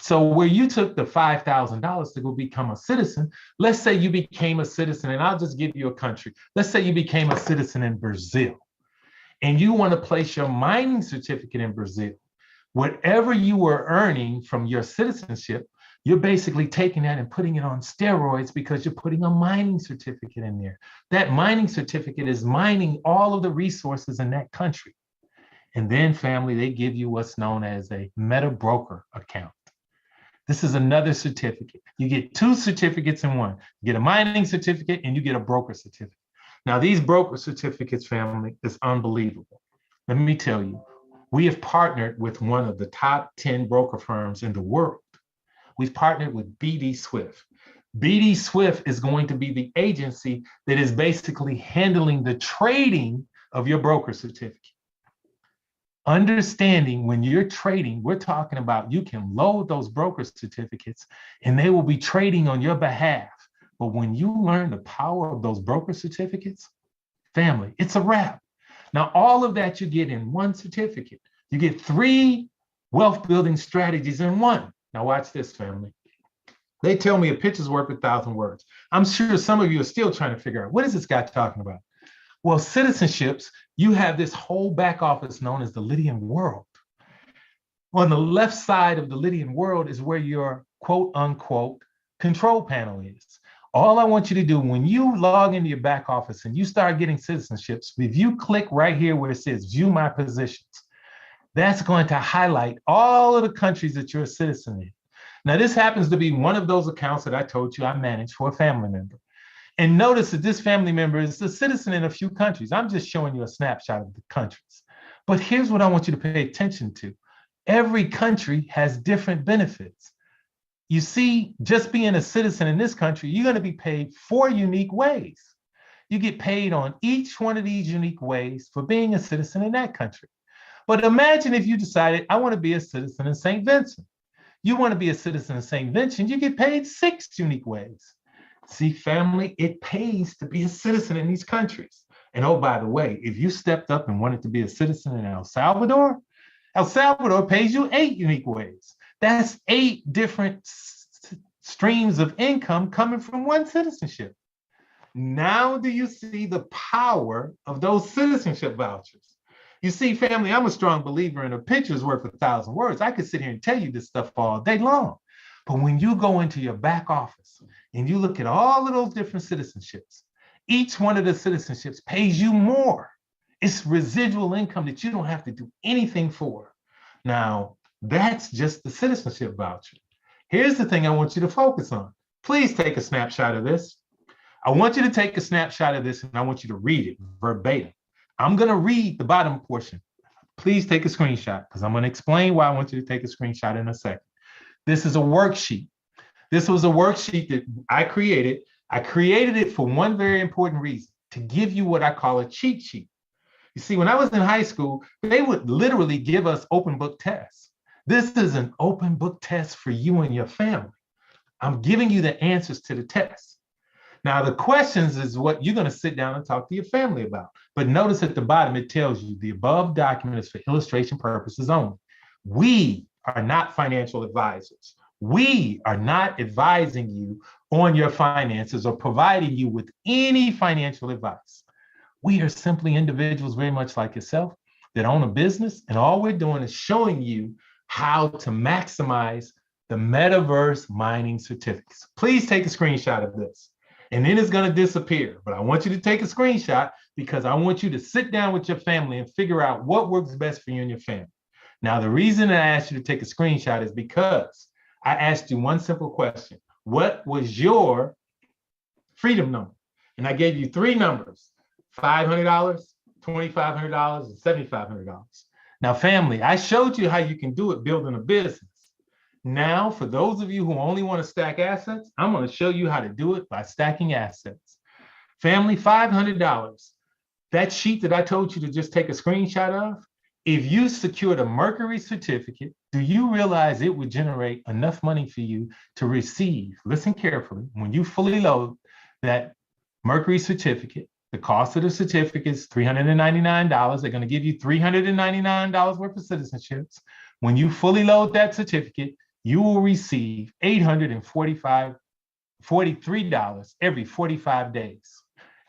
So where you took the $5,000 to go become a citizen, let's say you became a citizen, and I'll just give you a country. Let's say you became a citizen in Brazil, and you want to place your mining certificate in Brazil. Whatever you were earning from your citizenship, you're basically taking that and putting it on steroids because you're putting a mining certificate in there. That mining certificate is mining all of the resources in that country. And then, family, they give you what's known as a meta broker account. This is another certificate. You get two certificates in one. You get a mining certificate and you get a broker certificate. Now, these broker certificates, family, is unbelievable. Let me tell you, we have partnered with one of the top 10 broker firms in the world. We've partnered with BD Swift. BD Swift is going to be the agency that is basically handling the trading of your broker certificate. Understanding when you're trading, we're talking about you can load those broker certificates and they will be trading on your behalf. But when you learn the power of those broker certificates, family, it's a wrap. Now, all of that you get in one certificate. You get 3 wealth building strategies in one. Now, watch this, family. They tell me a picture's worth 1,000 words. I'm sure some of you are still trying to figure out, what is this guy talking about? Well, citizenships, you have this whole back office known as the Lydian world. On the left side of the Lydian world is where your quote unquote control panel is. All I want you to do when you log into your back office and you start getting citizenships, if you click right here where it says view my positions, that's going to highlight all of the countries that you're a citizen in. Now, this happens to be one of those accounts that I told you I manage for a family member. And notice that this family member is a citizen in a few countries. I'm just showing you a snapshot of the countries. But here's what I want you to pay attention to. Every country has different benefits. You see, just being a citizen in this country, you're going to be paid 4 unique ways. You get paid on each one of these unique ways for being a citizen in that country. But imagine if you decided, I want to be a citizen in St. Vincent. You want to be a citizen in St. Vincent, you get paid 6 unique ways. See, family, it pays to be a citizen in these countries. And oh, by the way, if you stepped up and wanted to be a citizen in El Salvador pays you 8 unique ways. That's 8 different streams of income coming from one citizenship. Now do you see the power of those citizenship vouchers? You see, family, I'm a strong believer in a picture's worth 1,000 words. I could sit here and tell you this stuff all day long. But when you go into your back office and you look at all of those different citizenships, each one of the citizenships pays you more. It's residual income that you don't have to do anything for. Now, that's just the citizenship voucher. Here's the thing I want you to focus on. Please take a snapshot of this. I want you to take a snapshot of this and I want you to read it verbatim. I'm going to read the bottom portion. Please take a screenshot because I'm going to explain why I want you to take a screenshot in a second. This is a worksheet. This was a worksheet that I created. I created it for one very important reason, to give you what I call a cheat sheet. You see, when I was in high school, they would literally give us open book tests. This is an open book test for you and your family. I'm giving you the answers to the test. Now, the questions is what you're going to sit down and talk to your family about. But notice at the bottom, it tells you the above document is for illustration purposes only. We are not financial advisors. We are not advising you on your finances or providing you with any financial advice. We are simply individuals very much like yourself that own a business, and all we're doing is showing you how to maximize the metaverse mining certificates. Please take a screenshot of this, and then it's going to disappear. But I want you to take a screenshot because I want you to sit down with your family and figure out what works best for you and your family. Now, the reason I asked you to take a screenshot is because I asked you one simple question. What was your freedom number? And I gave you 3 numbers, $500, $2,500, and $7,500. Now, family, I showed you how you can do it building a business. Now, for those of you who only want to stack assets, I'm going to show you how to do it by stacking assets. Family, $500. That sheet that I told you to just take a screenshot of, if you secured a Mercury certificate, do you realize it would generate enough money for you to receive, listen carefully, when you fully load that Mercury certificate, the cost of the certificate is $399. They're going to give you $399 worth of citizenships. When you fully load that certificate, you will receive $843 every 45 days.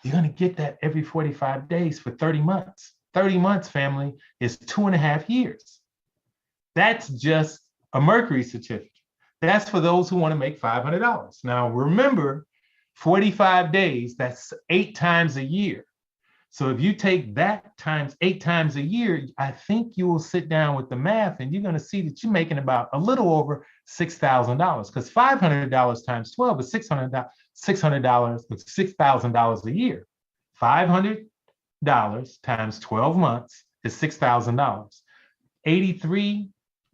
You're going to get that every 45 days for 30 months. 30 months, family, is 2.5 years. That's just a Mercury certificate. That's for those who want to make $500. Now, remember, 45 days, that's 8 times a year. So if you take that times 8 times a year, I think you will sit down with the math and you're going to see that you're making about a little over $6,000, because $500 times 12 is $600, $6,000 a year. $500 times 12 months is $6,000.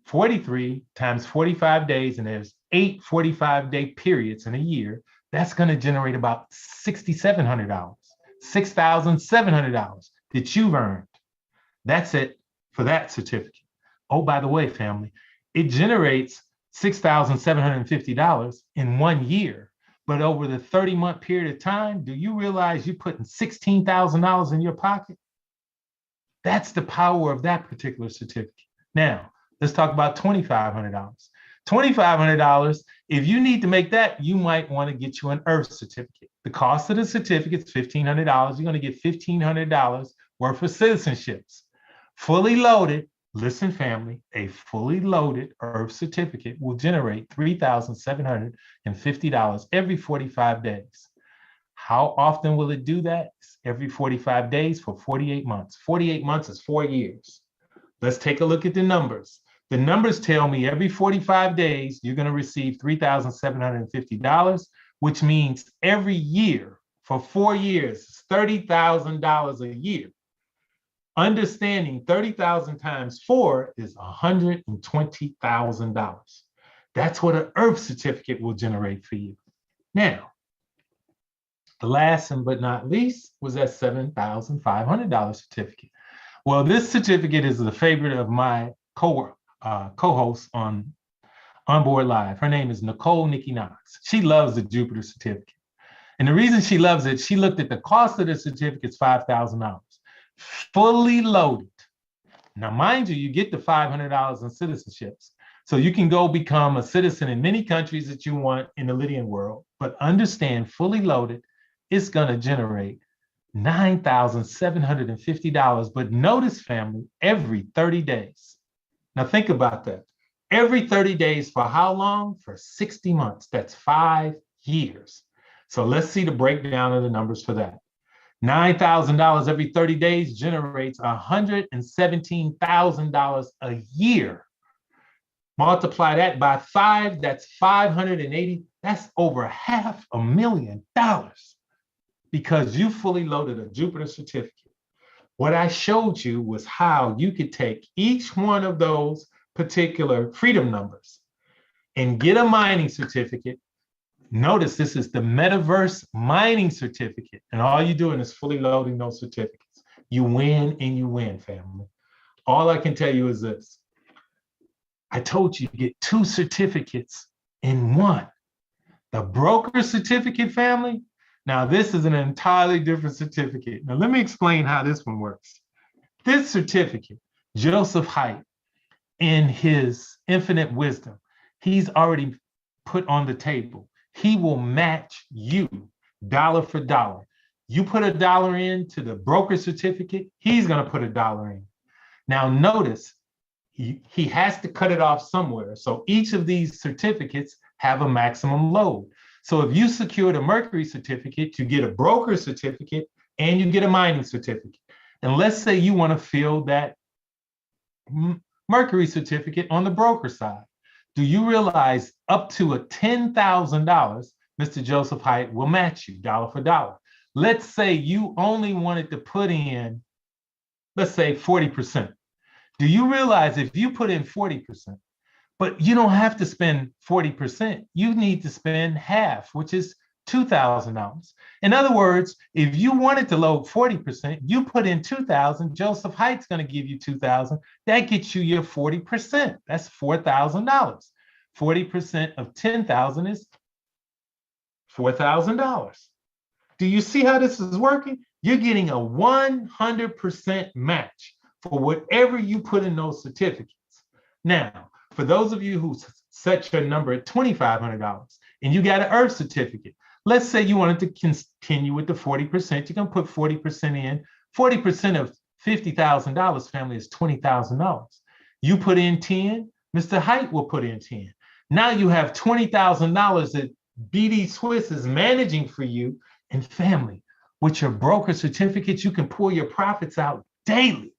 43 times 45 days, and there's 8 45-day periods in a year. That's going to generate about $6,700. $6,700 that you've earned. That's it for that certificate. Oh, by the way, family, it generates $6,750 in 1 year. But over the 30-month period of time, do you realize you're putting $16,000 in your pocket? That's the power of that particular certificate. Now, let's talk about $2,500. $2,500, if you need to make that, you might want to get you an Earth certificate. The cost of the certificate is $1,500. You're going to get $1,500 worth of citizenships. Fully loaded, listen, family, a fully loaded Earth certificate will generate $3,750 every 45 days. How often will it do that? Every 45 days for 48 months. 48 months is 4 years. Let's take a look at the numbers. The numbers tell me every 45 days, you're going to receive $3,750, which means every year for 4 years, it's $30,000 a year. Understanding 30,000 times 4 is $120,000. That's what an Earth certificate will generate for you. Now, the last and but not least was that $7,500 certificate. Well, this certificate is the favorite of my co-host on Onboard Live. Her name is Nicole Nikki Knox. She loves the Jupiter certificate. And the reason she loves it, she looked at the cost of the certificate is $5,000, fully loaded. Now, mind you, you get the $500 in citizenships. So you can go become a citizen in many countries that you want in the Lydian world, but understand, fully loaded, it's going to generate $9,750. But notice, family, every 30 days. Now think about that. Every 30 days for how long? For 60 months. That's 5 years. So let's see the breakdown of the numbers for that. $9,000 every 30 days generates $117,000 a year. Multiply that by 5, that's 580. That's over $500,000 because you fully loaded a Jupiter certificate. What I showed you was how you could take each one of those particular freedom numbers and get a mining certificate. Notice this is the metaverse mining certificate, and all you're doing is fully loading those certificates. You win and you win, family. All I can tell you is this. I told you get 2 certificates in one. The broker certificate, family. Now, this is an entirely different certificate. Now, let me explain how this one works. This certificate, Joseph Haidt, in his infinite wisdom, he's already put on the table. He will match you dollar for dollar. You put $1 into the broker certificate, he's going to put $1 in. Now, notice, he has to cut it off somewhere. So each of these certificates have a maximum load. So if you secured a Mercury certificate, you get a broker certificate and you get a mining certificate. And let's say you want to fill that Mercury certificate on the broker side. Do you realize up to a $10,000, Mr. Joseph Haidt will match you dollar for dollar. Let's say you only wanted to put in, let's say 40%. Do you realize if you put in 40%, but you don't have to spend 40%, you need to spend half, which is $2,000. In other words, if you wanted to load 40%, you put in $2,000, Joseph Haidt's going to give you $2,000. That gets you your 40%. That's $4,000. 40% of $10,000 is $4,000. Do you see how this is working? You're getting a 100% match for whatever you put in those certificates. Now, for those of you who set your number at $2,500 and you got an Earth certificate. Let's say you wanted to continue with the 40%. You can put 40% in. 40% of $50,000 family is $20,000. You put in 10, Mr. Height will put in 10. Now you have $20,000 that BD Swiss is managing for you and family. With your broker certificates, you can pull your profits out daily.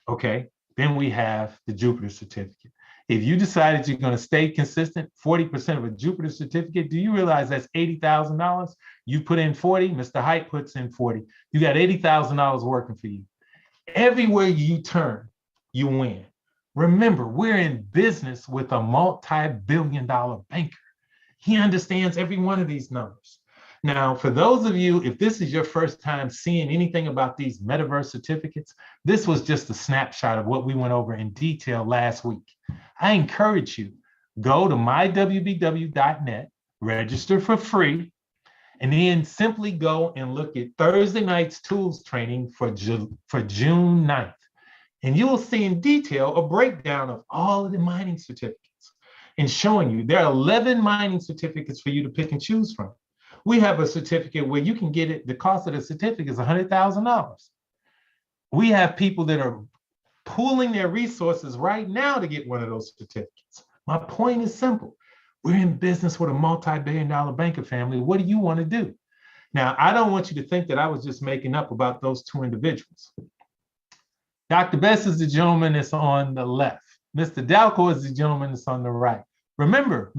Okay, then we have the Jupiter certificate. If you decided you're going to stay consistent, 40% of a Jupiter certificate, do you realize that's $80,000? You put in 40, Mr. Height puts in 40. You got $80,000 working for you. Everywhere you turn, you win. Remember, we're in business with a multi-billion-dollar banker. He understands every one of these numbers. Now, for those of you, if this is your first time seeing anything about these metaverse certificates, this was just a snapshot of what we went over in detail last week. I encourage you, go to mywbw.net, register for free, and then simply go and look at Thursday night's tools training for June 9th. And you will see in detail a breakdown of all of the mining certificates and showing you there are 11 mining certificates for you to pick and choose from. We have a certificate where you can get it, the cost of the certificate is $100,000. We have people that are pooling their resources right now to get one of those certificates. My point is simple. We're in business with a multi-billion-dollar banker family. What do you want to do? Now, I don't want you to think that I was just making up about those two individuals. Dr. Best is the gentleman that's on the left. Mr. Dalco is the gentleman that's on the right. Remember,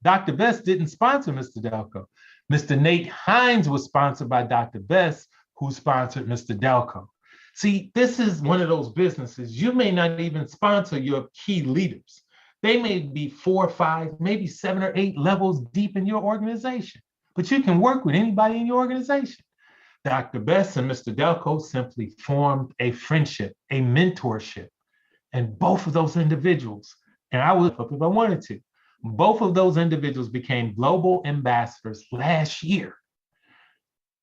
Dr. Best didn't sponsor Mr. Dalco. Mr. Nate Hines was sponsored by Dr. Best, who sponsored Mr. Dalco. See, this is one of those businesses. You may not even sponsor your key leaders. They may be 4 or 5, maybe 7 or 8 levels deep in your organization, but you can work with anybody in your organization. Dr. Best and Mr. Delco simply formed a friendship, a mentorship, and both of those individuals, and I would, if I wanted to, both of those individuals became global ambassadors last year.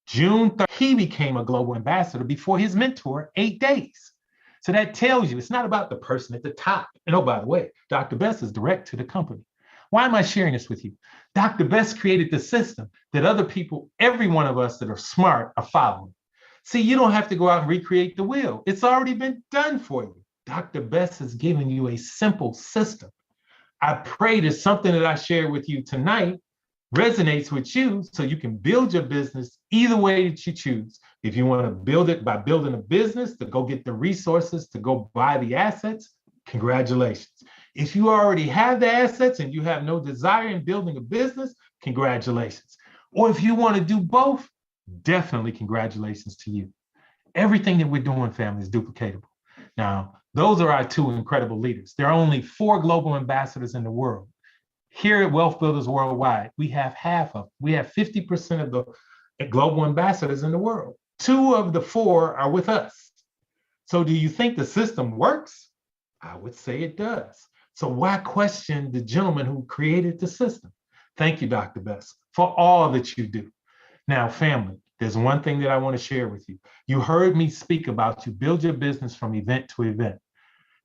June 3rd, he became a global ambassador before his mentor, 8 days. So that tells you it's not about the person at the top. And oh, by the way, Dr. Best is direct to the company. Why am I sharing this with you? Dr. Best created the system that other people, every one of us that are smart, are following. See, you don't have to go out and recreate the wheel. It's already been done for you. Dr. Best has given you a simple system. I pray that something that I share with you tonight resonates with you so you can build your business either way that you choose. If you want to build it by building a business to go get the resources, to go buy the assets, congratulations. If you already have the assets and you have no desire in building a business, congratulations. Or if you want to do both, definitely congratulations to you. Everything that we're doing, family, is duplicatable. Now, those are our 2 incredible leaders. There are only 4 global ambassadors in the world. Here at Wealth Builders Worldwide, we have half of, we have 50% of the global ambassadors in the world. 2 of the 4 are with us. So do you think the system works? I would say it does. So why question the gentleman who created the system? Thank you, Dr. Best, for all that you do. Now, family, there's one thing that I want to share with you. You heard me speak about you build your business from event to event.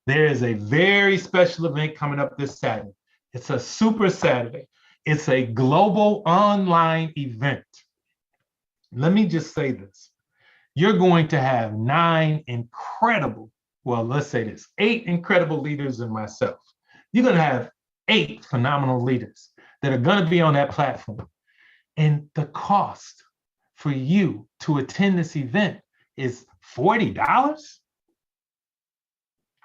There is a very special event coming up this Saturday. It's a Super Saturday. It's a global online event. Let me just say this. You're going to have 9 incredible, well, let's say this, 8 incredible leaders and myself. You're going to have 8 phenomenal leaders that are going to be on that platform. And the cost for you to attend this event is $40.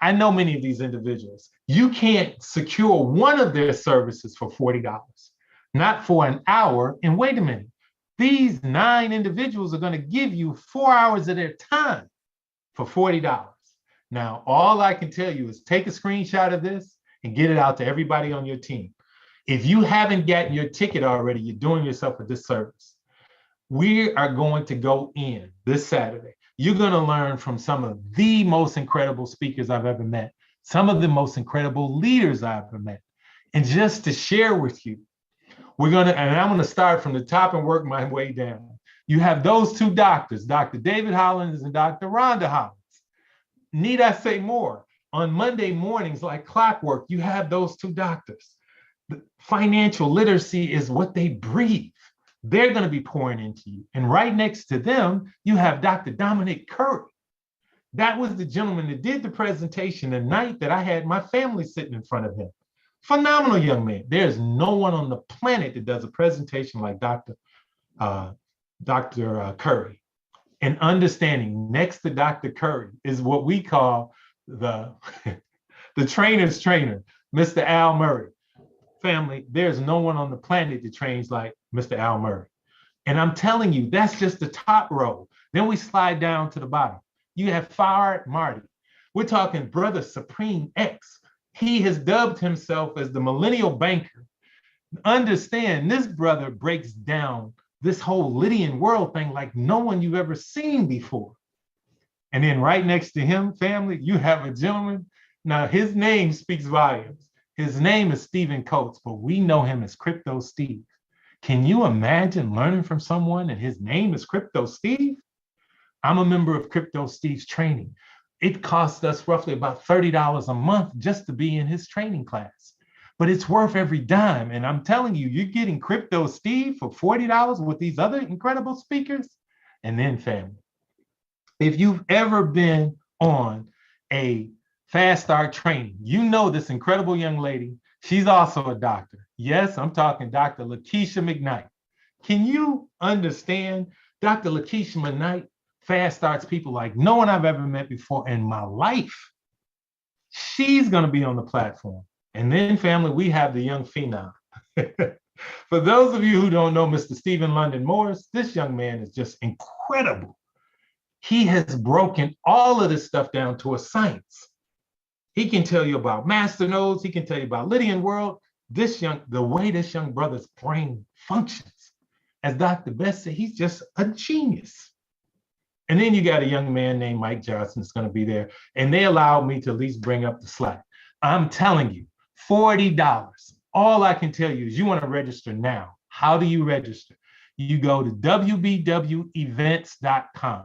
I know many of these individuals. You can't secure one of their services for $40, not for an hour. And wait a minute, these 9 individuals are going to give you 4 hours of their time for $40. Now, all I can tell you is take a screenshot of this and get it out to everybody on your team. If you haven't gotten your ticket already, you're doing yourself a disservice. We are going to go in this Saturday. You're going to learn from some of the most incredible speakers I've ever met, some of the most incredible leaders I've ever met. And just to share with you, and I'm going to start from the top and work my way down. You have those 2 doctors, Dr. David Hollins and Dr. Rhonda Hollins. Need I say more? on Monday mornings, like clockwork, you have those two doctors. The financial literacy is what they breathe. They're going to be pouring into you. And right next to them, you have Dr. Dominic Curry. That was the gentleman that did the presentation the night that I had my family sitting in front of him. Phenomenal young man. There's no one on the planet that does a presentation like Dr. Curry. And understanding next to Dr. Curry is what we call the trainer's trainer, Mr. Al Murray. Family, there's no one on the planet that trains like Mr. Al Murray. And I'm telling you, that's just the top row. Then we slide down to the bottom. You have Fired Marty. We're talking Brother Supreme X. He has dubbed himself as the millennial banker. Understand, this brother breaks down this whole Lydian world thing like no one you've ever seen before. And then right next to him, family, you have a gentleman. Now, his name speaks volumes. His name is Stephen Coates, but we know him as Crypto Steve. Can you imagine learning from someone and his name is Crypto Steve? I'm a member of Crypto Steve's training. It costs us roughly about $30 a month just to be in his training class, but it's worth every dime. And I'm telling you, you're getting Crypto Steve for $40 with these other incredible speakers. And then family, if you've ever been on a Fast Start training, you know this incredible young lady. She's also a doctor. Yes, I'm talking Dr. Lakeisha McKnight. Can you understand? Dr. Lakeisha McKnight Fast Starts people like no one I've ever met before in my life. She's going to be on the platform. And then, family, we have the young phenom. For those of you who don't know Mr. Stephen London Morris, this young man is just incredible. He has broken all of this stuff down to a science. He can tell you about masternodes. He can tell you about Lydian world. The way this young brother's brain functions. As Dr. Best said, he's just a genius. And then you got a young man named Mike Johnson that's going to be there. And they allowed me to at least bring up the slack. I'm telling you, $40. All I can tell you is you want to register now. How do you register? You go to wbwevents.com.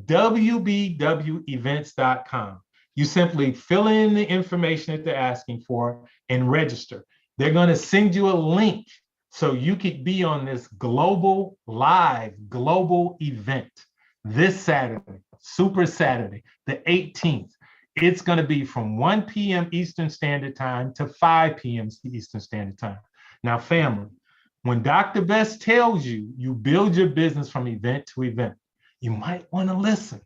wbwevents.com. You simply fill in the information that they're asking for and register. They're going to send you a link so you could be on this global event this Saturday, Super Saturday, the 18th. It's going to be from 1 p.m. Eastern Standard Time to 5 p.m. Eastern Standard Time. Now, family, when Dr. Best tells you, you build your business from event to event, you might want to listen.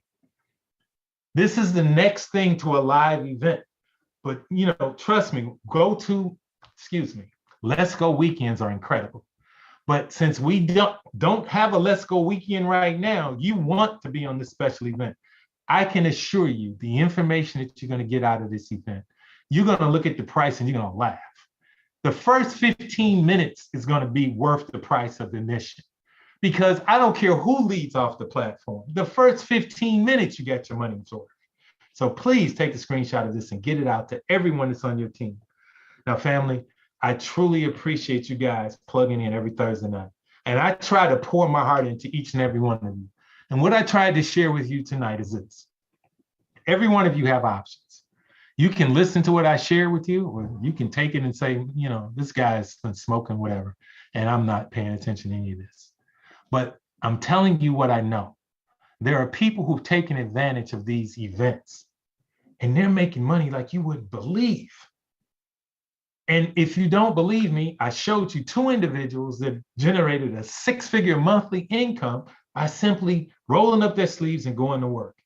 This is the next thing to a live event. But, trust me, Let's Go weekends are incredible. But since we don't have a Let's Go weekend right now, you want to be on this special event. I can assure you the information that you're going to get out of this event, you're going to look at the price and you're going to laugh. The first 15 minutes is going to be worth the price of admission. Because I don't care who leads off the platform. The first 15 minutes, you get your money's worth. So please take a screenshot of this and get it out to everyone that's on your team. Now, family, I truly appreciate you guys plugging in every Thursday night. And I try to pour my heart into each and every one of you. And what I tried to share with you tonight is this. Every one of you have options. You can listen to what I share with you, or you can take it and say, this guy's been smoking whatever, and I'm not paying attention to any of this. But I'm telling you what I know. There are people who've taken advantage of these events, and they're making money like you wouldn't believe. And if you don't believe me, I showed you 2 individuals that generated a 6-figure monthly income by simply rolling up their sleeves and going to work.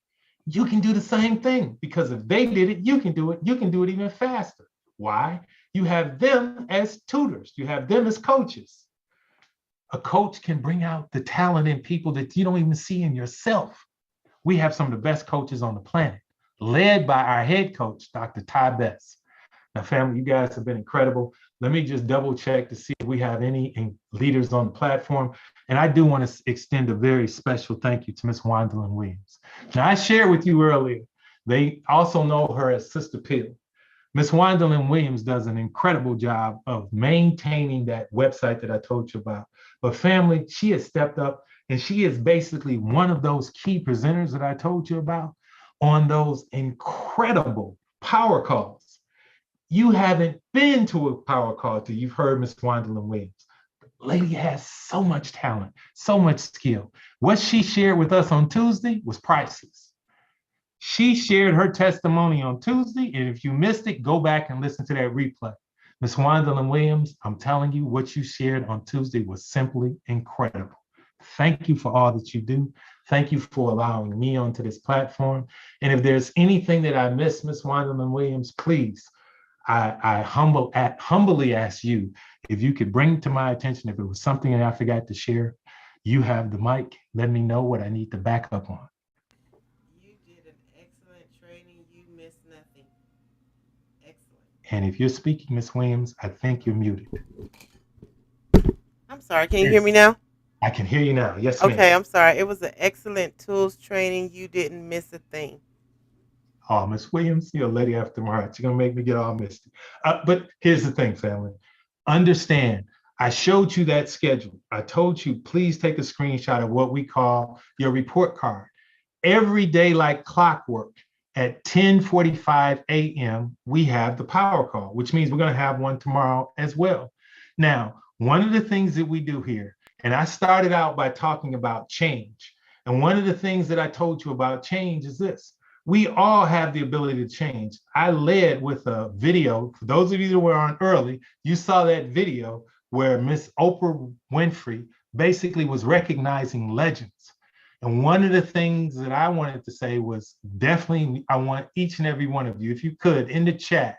You can do the same thing, because if they did it, you can do it. You can do it even faster. Why? You have them as tutors. You have them as coaches. A coach can bring out the talent in people that you don't even see in yourself. We have some of the best coaches on the planet, led by our head coach, Dr. Ty Best. Now, family, you guys have been incredible. Let me just double check to see if we have any leaders on the platform. And I do want to extend a very special thank you to Miss Wandalyn Williams. Now, I shared with you earlier, they also know her as Sister Pill. Miss Wandalyn Williams does an incredible job of maintaining that website that I told you about. But family, she has stepped up, and she is basically one of those key presenters that I told you about on those incredible Power calls. You haven't been to a power call till you've heard Miss Gwendolyn Williams. The lady has so much talent, so much skill. What she shared with us on Tuesday was priceless. She shared her testimony on Tuesday, and if you missed it, go back and listen to that replay. Miss Gwendolyn Williams, I'm telling you, what you shared on Tuesday was simply incredible. Thank you for all that you do. Thank you for allowing me onto this platform. And if there's anything that I missed, Miss Gwendolyn Williams, please, I humbly ask you if you could bring to my attention if it was something that I forgot to share. You have the mic. Let me know what I need to back up on. You did an excellent training. You missed nothing. Excellent. And if you're speaking, Miss Williams, I think you're muted. I'm sorry. Can you hear me now? I can hear you now. Yes, Okay, ma'am. I'm sorry. It was an excellent tools training. You didn't miss a thing. Oh, Miss Williams, you're a lady after my heart. You're gonna make me get all misty. But here's the thing, family. Understand, I showed you that schedule. I told you, please take a screenshot of what we call your report card. Every day, like clockwork, at 10:45 a.m., we have the power call, which means we're gonna have one tomorrow as well. Now, one of the things that we do here, and I started out by talking about change. And one of the things that I told you about change is this. We all have the ability to change. I led with a video. For those of you that were on early, you saw that video where Miss Oprah Winfrey basically was recognizing legends. And one of the things that I wanted to say was definitely, I want each and every one of you, if you could, in the chat,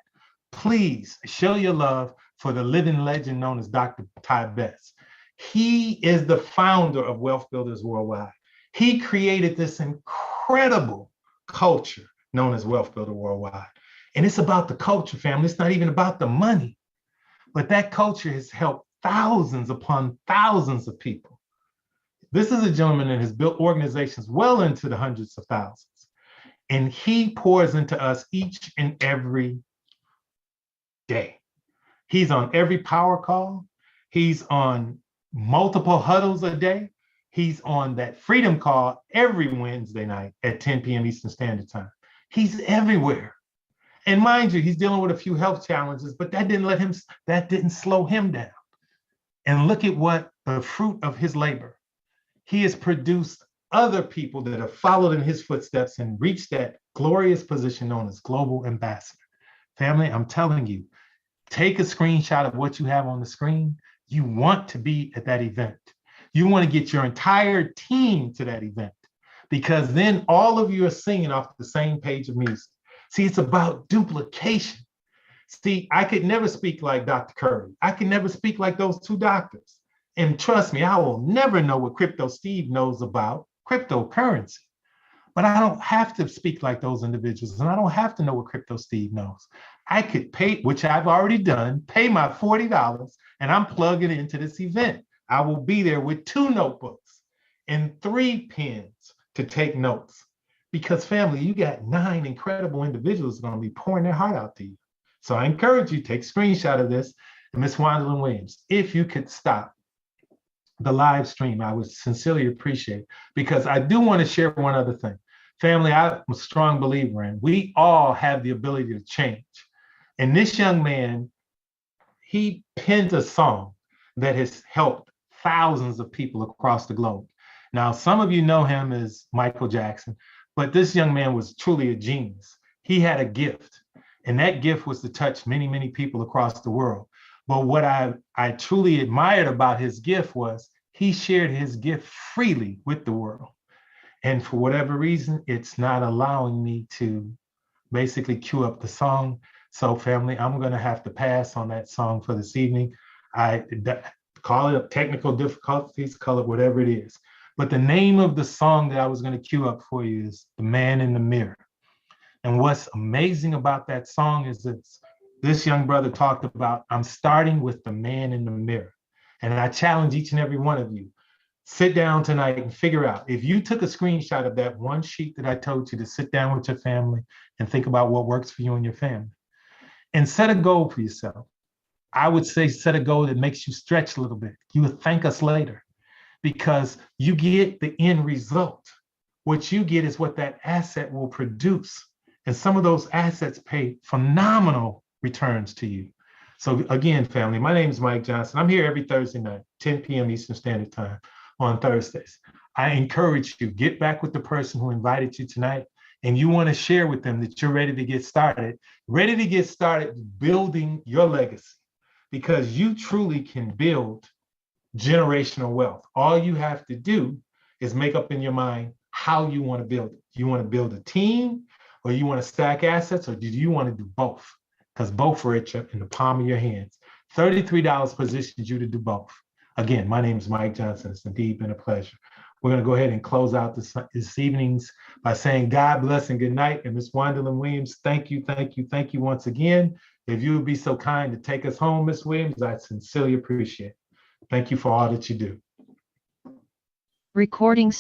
please show your love for the living legend known as Dr. Ty Best. He is the founder of Wealth Builders Worldwide. He created this incredible culture known as Wealth Builder Worldwide. And it's about the culture, family. It's not even about the money. But that culture has helped thousands upon thousands of people. This is a gentleman that has built organizations well into the hundreds of thousands. And he pours into us each and every day. He's on every power call. He's on multiple huddles a day. He's on that freedom call every Wednesday night at 10 p.m. Eastern Standard Time. He's everywhere. And mind you, he's dealing with a few health challenges, but that didn't slow him down. And look at what the fruit of his labor. He has produced other people that have followed in his footsteps and reached that glorious position known as global ambassador. Family, I'm telling you, take a screenshot of what you have on the screen. You want to be at that event. You want to get your entire team to that event because then all of you are singing off the same page of music. See, it's about duplication. See, I could never speak like Dr. Curry. I could never speak like those two doctors. And trust me, I will never know what Crypto Steve knows about cryptocurrency. But I don't have to speak like those individuals, and I don't have to know what Crypto Steve knows. I could pay, which I've already done, pay my $40, and I'm plugging into this event. I will be there with 2 notebooks and 3 pens to take notes. Because family, you got 9 incredible individuals that are going to be pouring their heart out to you. So I encourage you, take a screenshot of this. And Ms. Gwendolyn Williams, if you could stop the live stream, I would sincerely appreciate it. Because I do want to share one other thing. Family, I'm a strong believer in, we all have the ability to change. And this young man, he penned a song that has helped thousands of people across the globe. Now, some of you know him as Michael Jackson, but this young man was truly a genius. He had a gift, and that gift was to touch many, many people across the world. But what I truly admired about his gift was he shared his gift freely with the world. And for whatever reason, it's not allowing me to basically cue up the song. So family, I'm gonna have to pass on that song for this evening. Call it technical difficulties, call it whatever it is. But the name of the song that I was gonna cue up for you is The Man in the Mirror. And what's amazing about that song is this young brother talked about, I'm starting with the man in the mirror. And I challenge each and every one of you, sit down tonight and figure out, if you took a screenshot of that one sheet that I told you to sit down with your family and think about what works for you and your family, and set a goal for yourself. I would say set a goal that makes you stretch a little bit. You would thank us later because you get the end result. What you get is what that asset will produce. And some of those assets pay phenomenal returns to you. So again, family, my name is Mike Johnson. I'm here every Thursday night, 10 p.m. Eastern Standard Time on Thursdays. I encourage you, get back with the person who invited you tonight, and you want to share with them that you're ready to get started building your legacy, because you truly can build generational wealth. All you have to do is make up in your mind how you want to build it. You want to build a team, or you want to stack assets, or do you want to do both? Because both are in the palm of your hands. $33 positions you to do both. Again, my name is Mike Johnson. It's indeed been a pleasure. We're going to go ahead and close out this evening's by saying God bless and good night. And Ms. Wandalyn Williams, thank you once again. If you would be so kind to take us home, Ms. Williams, I sincerely appreciate it. Thank you for all that you do. Recording